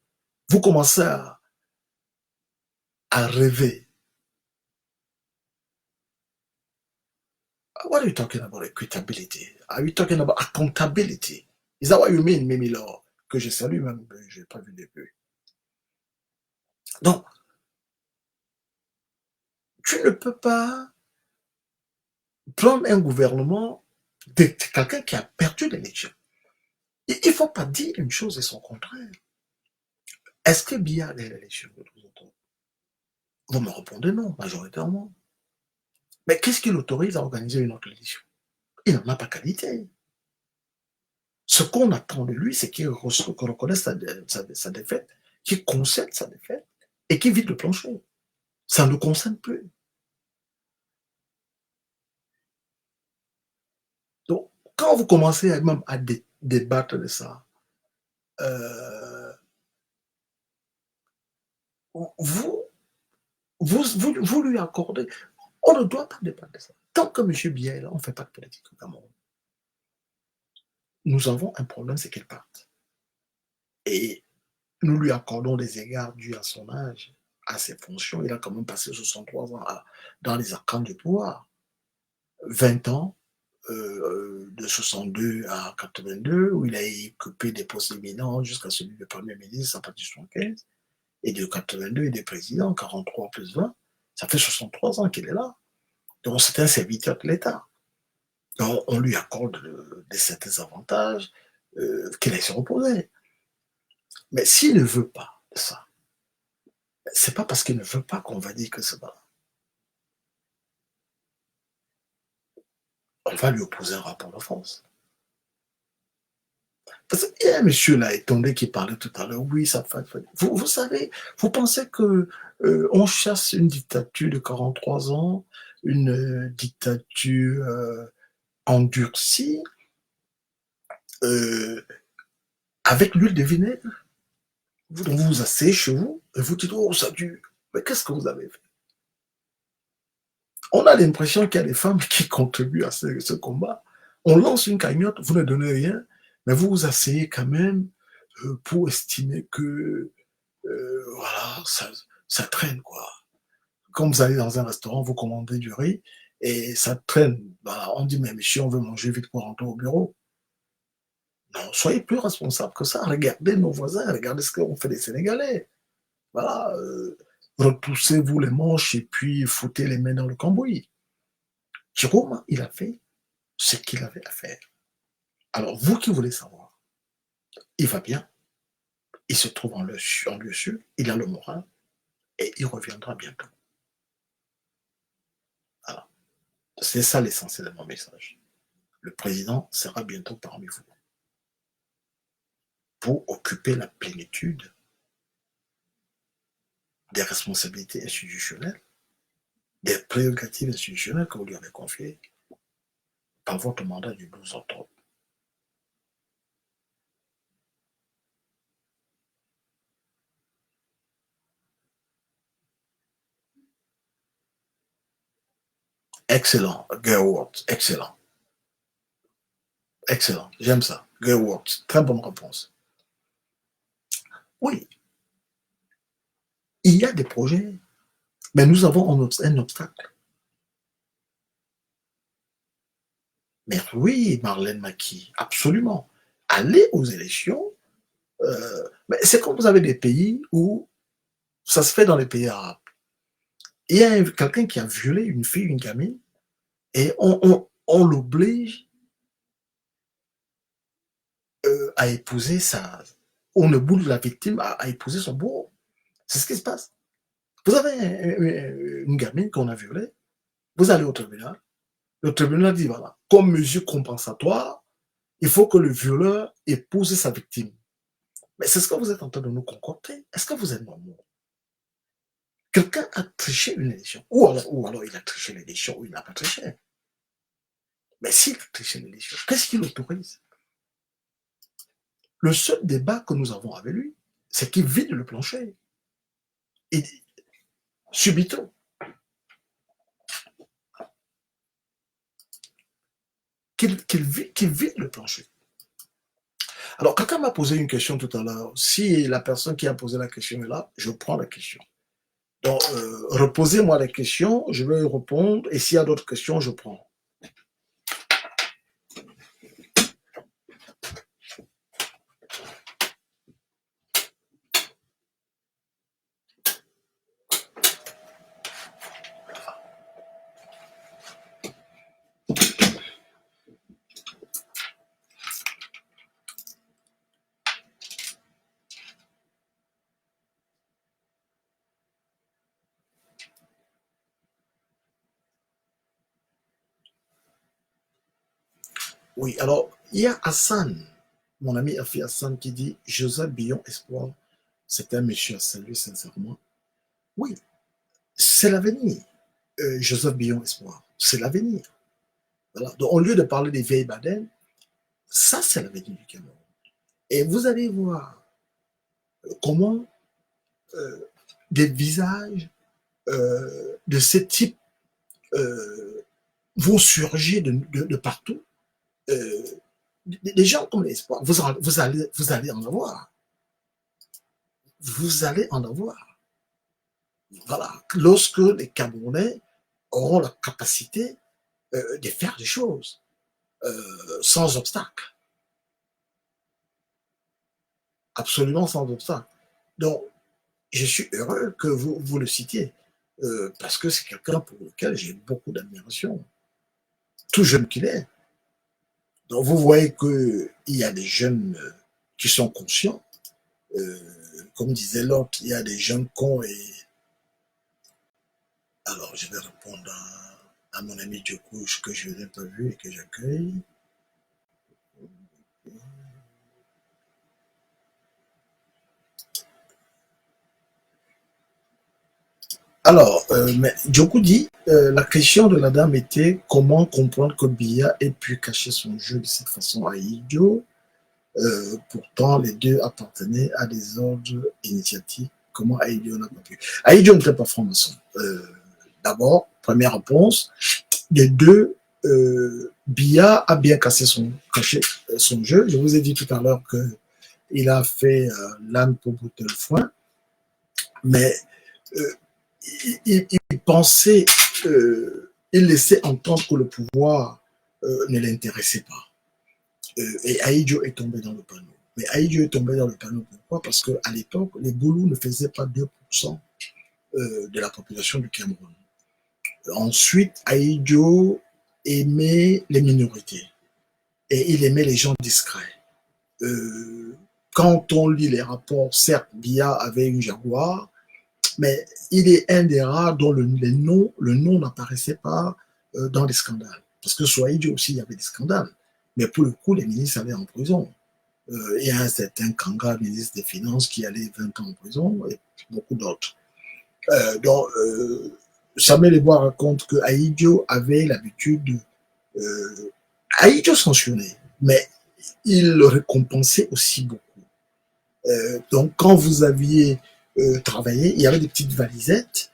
S1: Vous commencez à rêver. What are you talking about equitability? Are you talking about accountability? Is that what you mean, Mimilo? Que je salue même, je n'ai pas vu depuis. Donc, tu ne peux pas prendre un gouvernement de quelqu'un qui a perdu l'élection. Il ne faut pas dire une chose et son contraire. Est-ce que Biya a l'élection de tous autres? Vous me répondez non, majoritairement. Mais qu'est-ce qui l'autorise à organiser une autre élection? Il n'en a pas qualité. Ce qu'on attend de lui, c'est qu'il reconnaisse sa défaite, qu'il concède sa défaite et qu'il vide le plancher. Ça ne le concerne plus. Donc, quand vous commencez même à débattre de ça, vous, vous lui accordez. On ne doit pas débattre de ça. Tant que M. Biya est là, on ne fait pas de politique au Cameroun. Nous avons un problème, c'est qu'il parte. Et nous lui accordons des égards dus à son âge, à ses fonctions. Il a quand même passé 63 ans dans les arcanes du pouvoir. 20 ans, de 62 à 82, où il a occupé des postes éminents jusqu'à celui de Premier ministre à partir de 75, et de 82 et de président, 43 plus 20, ça fait 63 ans qu'il est là. Donc c'est un serviteur de l'État. Donc on lui accorde certains avantages qu'il a se reposer. Mais s'il ne veut pas de ça, c'est pas parce qu'il ne veut pas qu'on va dire que c'est pas. On va lui opposer un rapport de force. Parce qu'il y a un monsieur là, étonné, qui parlait tout à l'heure. Oui, ça fait. Vous savez, vous pensez que on chasse une dictature de 43 ans, une dictature endurcie, avec l'huile de vinaigre? Vous vous asseyez chez vous et vous dites, oh, ça dure. Mais qu'est-ce que vous avez fait? On a l'impression qu'il y a des femmes qui contribuent à ce combat. On lance une cagnotte, vous ne donnez rien, mais vous vous asseyez quand même pour estimer que voilà, ça traîne, quoi. Quand vous allez dans un restaurant, vous commandez du riz et ça traîne. Voilà, on dit, mais monsieur, on veut manger vite pour rentrer au bureau. Non, soyez plus responsable que ça. Regardez nos voisins, regardez ce qu'ont fait les Sénégalais. Voilà, retroussez-vous les manches et puis foutez les mains dans le cambouis. Jérôme, il a fait ce qu'il avait à faire. Alors, vous qui voulez savoir, il va bien, il se trouve en lieu sûr, il a le moral et il reviendra bientôt. Voilà. C'est ça l'essentiel de mon message. Le président sera bientôt parmi vous pour occuper la plénitude des responsabilités institutionnelles, des prérogatives institutionnelles que vous lui avez confiées par votre mandat du 12 octobre. Excellent, Gerwart, excellent. Excellent, j'aime ça. Gerwart, très bonne réponse. Oui, il y a des projets, mais nous avons un obstacle. Mais oui, Marlène Maki, absolument. Allez aux élections. Mais c'est comme vous avez des pays où ça se fait dans les pays arabes. Il y a quelqu'un qui a violé une fille, une gamine, et on l'oblige à épouser sa. On oblige la victime à épouser son bourreau. C'est ce qui se passe. Vous avez une gamine qu'on a violée, vous allez au tribunal, le tribunal dit voilà, comme mesure compensatoire, il faut que le violeur épouse sa victime. Mais c'est ce que vous êtes en train de nous concocter. Est-ce que vous êtes normal? Quelqu'un a triché une élection, ou alors il a triché l'élection, ou il n'a pas triché. Mais s'il a triché l'élection, qu'est-ce qu'il autorise? Le seul débat que nous avons avec lui, c'est qu'il vide le plancher. Il dit, subito, qu'il vide le plancher. Alors, quelqu'un m'a posé une question tout à l'heure. Si la personne qui a posé la question est là, je prends la question. Donc, reposez-moi la question, je vais répondre, et s'il y a d'autres questions, je prends. Oui, alors, il y a Hassan, mon ami Afi Hassan, qui dit Joseph Billon Espoir, c'est un monsieur à saluer sincèrement. Oui, c'est l'avenir. Joseph Billon Espoir, c'est l'avenir. Voilà. Donc, au lieu de parler des vieilles badènes, ça, c'est l'avenir du Cameroun. Et vous allez voir comment des visages de ce type vont surgir de partout. Des gens comme l'espoir, vous allez en avoir. Vous allez en avoir. Voilà. Lorsque les Camerounais auront la capacité de faire des choses sans obstacle. Absolument sans obstacle. Donc, je suis heureux que vous le citiez, parce que c'est quelqu'un pour lequel j'ai beaucoup d'admiration, tout jeune qu'il est. Donc, vous voyez qu'il y a des jeunes qui sont conscients. Comme disait l'autre, il y a des jeunes cons et... Alors, je vais répondre à mon ami Djokouche que je n'ai pas vu et que j'accueille. Alors, mais Djokou dit, la question de la dame était comment comprendre que Biya ait pu cacher son jeu de cette façon à Idio. Pourtant, les deux appartenaient à des ordres initiatiques. Comment Aïdio n'a pas pu? Aïdio n'était pas franc-maçon. D'abord, première réponse, les deux, Biya a bien caché son jeu. Je vous ai dit tout à l'heure qu'il a fait l'âne pour bouter le foin, mais il pensait, il laissait entendre que le pouvoir ne l'intéressait pas. Et Aïdjo est tombé dans le panneau. Mais Aïdjo est tombé dans le panneau pourquoi? Parce qu'à l'époque, les Goulous ne faisaient pas 2% de la population du Cameroun. Ensuite, Aïdjo aimait les minorités et il aimait les gens discrets. Quand on lit les rapports, certes, Biya avait une Jaguar, mais il est un des rares dont le nom n'apparaissait pas dans les scandales. Parce que sur Aïdjo aussi, il y avait des scandales. Mais pour le coup, les ministres allaient en prison. Il y a un certain Kanga, ministre des Finances, qui allait 20 ans en prison, et beaucoup d'autres. Donc, Samuel Ebois raconte que Aïdjo avait l'habitude de... Aïdjo sanctionnait, mais il le récompensait aussi beaucoup. Donc, quand vous aviez travaillé, il y avait des petites valisettes,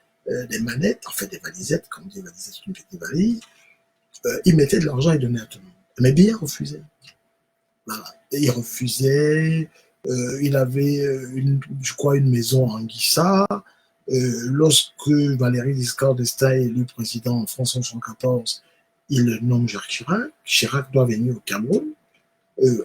S1: des manettes, en fait des valisettes, comme des valisettes, une petite valise. Il mettait de l'argent et donnait à tout le monde. Mais Biya refusait. Voilà. Et il refusait. Il avait, je crois, une maison en Guissa. Lorsque Valéry Giscard d'Estaing est élu président en France en 1974, il le nomme Jacques Chirac. Chirac doit venir au Cameroun.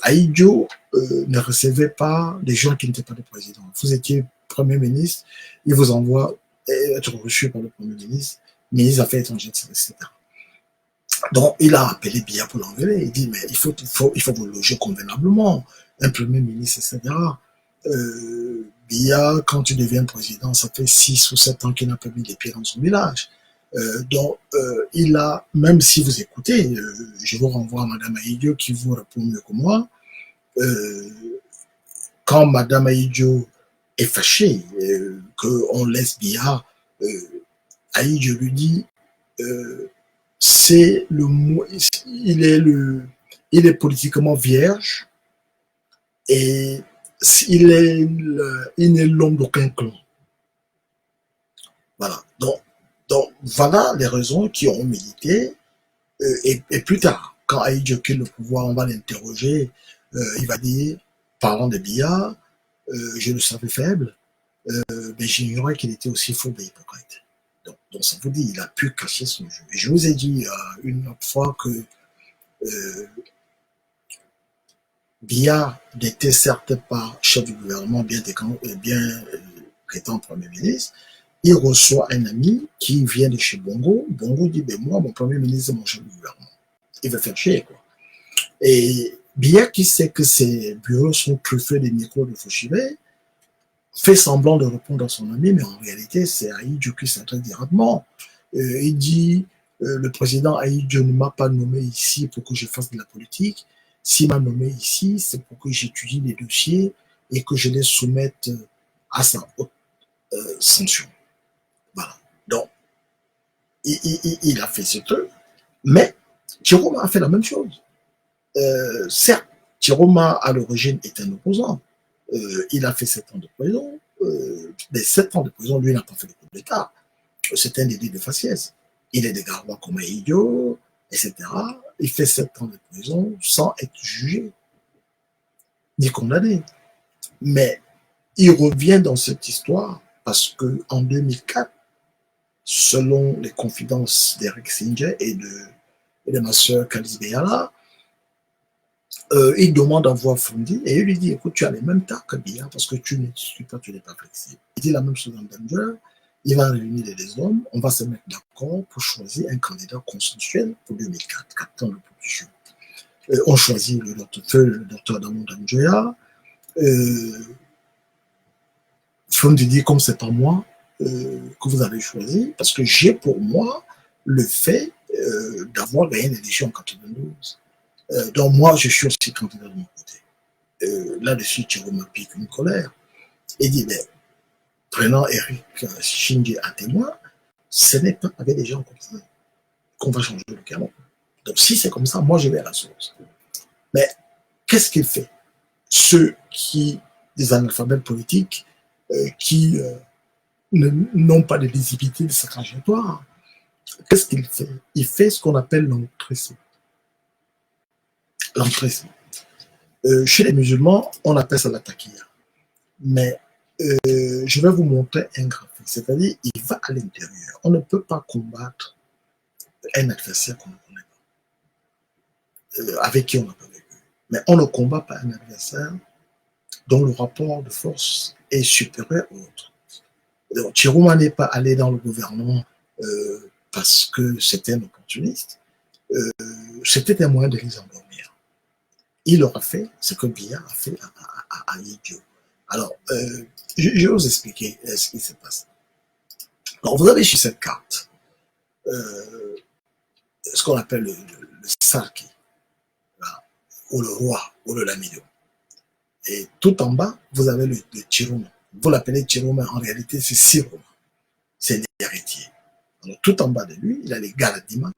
S1: Aïdjo ne recevait pas des gens qui n'étaient pas des présidents. Vous étiez Premier ministre, il vous envoie être reçu par le Premier ministre, ministre des Affaires étrangères, etc. Donc, il a appelé Biya pour l'enlever. Il dit, mais il faut vous loger convenablement. Un Premier ministre, etc. Biya, quand tu deviens président, ça fait 6 ou 7 ans qu'il n'a pas mis les pieds dans son village. Donc, il a, même si vous écoutez, je vous renvoie à Madame Aïdjo qui vous répond mieux que moi, quand Madame Aïdjo est fâchée qu'on laisse Biya, Aïdjo lui dit, c'est il est politiquement vierge et il n'est l'homme d'aucun clan. Voilà. Donc, voilà les raisons qui ont milité. Et plus tard, quand Aïdjo quitte le pouvoir, on va l'interroger, il va dire, parlant de Biya, je le savais faible, mais j'ignorais qu'il était aussi faux et hypocrite. Donc ça vous dit, il a pu cacher son jeu. Et je vous ai dit une autre fois que Biya n'était certes pas chef du gouvernement, bien étant Premier ministre. Il reçoit un ami qui vient de chez Bongo. Bongo dit, ben moi, mon Premier ministre, c'est mon chef du gouvernement. Il veut faire chier, quoi. Et Biya, qui sait que ses bureaux sont truffés des micros de Fouchibé, fait semblant de répondre à son ami, mais en réalité, c'est Aïdjo qui s'adresse directement. Il dit, le président Aïdjo ne m'a pas nommé ici pour que je fasse de la politique. S'il m'a nommé ici, c'est pour que j'étudie les dossiers et que je les soumette à sa haute sanction. Voilà. Donc, il a fait ce truc, mais Chiroma a fait la même chose. Certes, Chiroma, à l'origine, est un opposant. Il a fait 7 ans de prison. Les 7 ans de prison, lui, n'a pas fait le coup d'État. C'est un délit de faciès. Il est de Garoua comme un idiot, etc. Il fait 7 ans de prison sans être jugé, ni condamné. Mais il revient dans cette histoire parce qu'en 2004, selon les confidences d'Eric Singer et de ma soeur Kalis Beyala, il demande à voir Fondi et il lui dit, écoute, tu as les mêmes tas que Biya parce que tu n'es pas flexible. Il dit la même chose en Danger. Il va réunir les hommes, on va se mettre d'accord pour choisir un candidat consensuel pour 2004, 4 ans de production. On choisit le docteur Damon Danjoya. Fondi dit, comme c'est pas moi que vous avez choisi, parce que j'ai pour moi le fait d'avoir gagné l'élection en 92. Donc moi, je suis aussi candidat de mon côté. Là-dessus, Chiroma pique une colère. Il dit, mais prenant Eric Shinji à témoin, ce n'est pas avec des gens comme ça qu'on va changer le Cameroun. Donc si c'est comme ça, moi je vais à la source. Mais qu'est-ce qu'il fait? Ceux des analphabètes politiques, qui n'ont pas de visibilité de sa trajectoire, qu'est-ce qu'il fait? Il fait ce qu'on appelle l'entrisme. L'entrisme. Chez les musulmans, on appelle ça la taquilla. Mais je vais vous montrer un graphique. C'est-à-dire, il va à l'intérieur. On ne peut pas combattre un adversaire qu'on ne connaît pas, avec qui on n'a pas vécu. Mais on ne combat pas un adversaire dont le rapport de force est supérieur au autre. Donc, Chiroma n'est pas allé dans le gouvernement parce que c'était un opportuniste. C'était un moyen de les endormir. Il aura fait ce que Biya a fait à Aïdjo. Alors, je vais vous expliquer ce qui se passe. Alors, vous avez sur cette carte ce qu'on appelle le Sarki, ou le roi, ou le Lamido. Et tout en bas, vous avez le Chiroma. Vous l'appelez Chiroma, en réalité, c'est Siroma. C'est l'héritier. Alors, tout en bas de lui, il a les Galadima,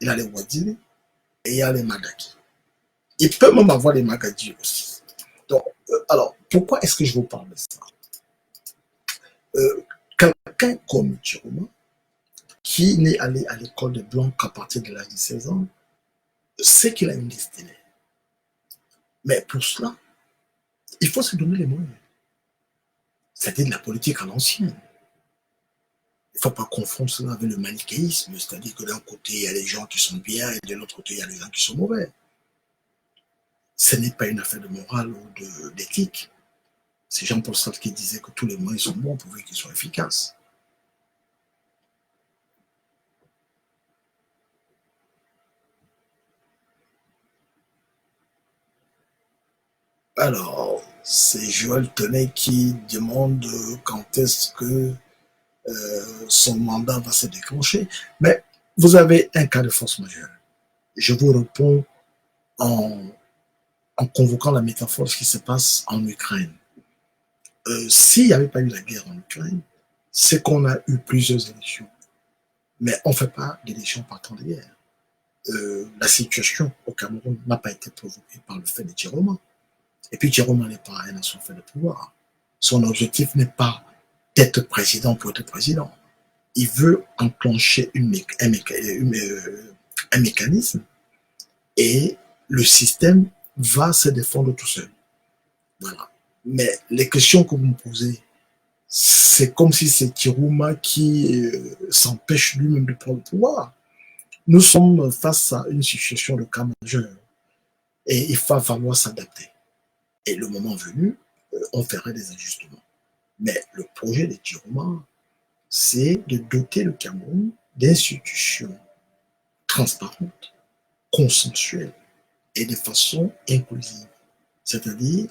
S1: il a les Wadiri, et il y a les Madaki. Il peut même avoir les Magadji aussi. Donc, alors, pourquoi est-ce que je vous parle de ça? Quelqu'un comme Chiroma, qui n'est allé à l'école de Blanc qu'à partir de l'âge de 16 ans, sait qu'il a une destinée. Mais pour cela, il faut se donner les moyens. C'était de la politique à l'ancienne. Il ne faut pas confondre cela avec le manichéisme, c'est-à-dire que d'un côté, il y a les gens qui sont bien et de l'autre côté, il y a les gens qui sont mauvais. Ce n'est pas une affaire de morale ou d'éthique. C'est Jean-Paul Sartre qui disait que tous les moyens sont bons pourvu qu'ils soient efficaces. Alors, c'est Joël Tenet qui demande quand est-ce que son mandat va se déclencher. Mais vous avez un cas de force majeure. Je vous réponds en convoquant la métaphore de ce qui se passe en Ukraine. S'il n'y avait pas eu la guerre en Ukraine, c'est qu'on a eu plusieurs élections. Mais on ne fait pas d'élections par temps de guerre. La situation au Cameroun n'a pas été provoquée par le fait de Chiroma. Et puis Chiroma n'est pas un ancien fait de pouvoir. Son objectif n'est pas d'être président pour être président. Il veut enclencher un mécanisme et le système va se défendre tout seul. Voilà. Mais les questions que vous me posez, c'est comme si c'est Kiruma qui s'empêche lui-même de prendre le pouvoir. Nous sommes face à une situation de cas majeur et il va falloir s'adapter. Et le moment venu, on ferait des ajustements. Mais le projet de Kiruma, c'est de doter le Cameroun d'institutions transparentes, consensuelles et de façon inclusive, c'est-à-dire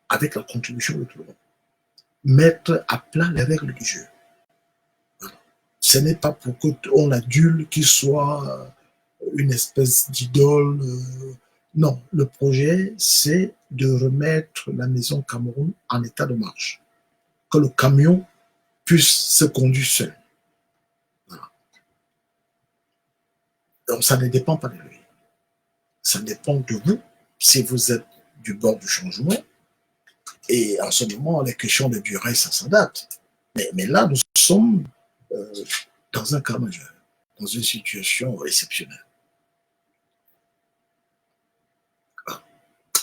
S1: avec la contribution de tout le monde. Mettre à plat les règles du jeu. Voilà. Ce n'est pas pour qu'on l'adule qu'il soit une espèce d'idole. Non, le projet, c'est de remettre la maison Cameroun en état de marche. Que le camion puisse se conduire seul. Voilà. Donc, ça ne dépend pas de lui. Ça dépend de vous, si vous êtes du bord du changement. Et en ce moment, les questions de durée, ça s'adapte. Mais là, nous sommes euh, dans un cas majeur, dans une situation exceptionnelle.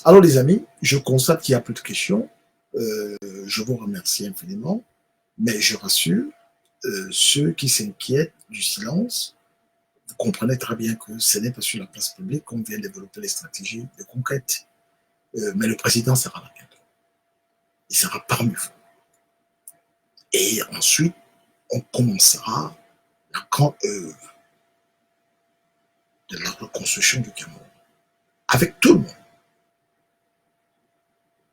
S1: Alors les amis, je constate qu'il n'y a plus de questions. Je vous remercie infiniment, mais je rassure ceux qui s'inquiètent du silence. Vous comprenez très bien que ce n'est pas sur la place publique qu'on vient développer les stratégies de conquête. Mais le président sera là bientôt. Il sera parmi vous. Et ensuite, on commencera la grande œuvre de la reconstruction du Cameroun. Avec tout le monde.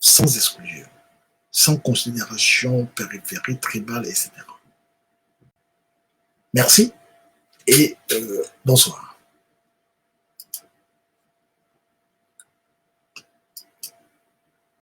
S1: Sans exclusion. Sans considération périphérie, tribale, etc. Merci et bonsoir.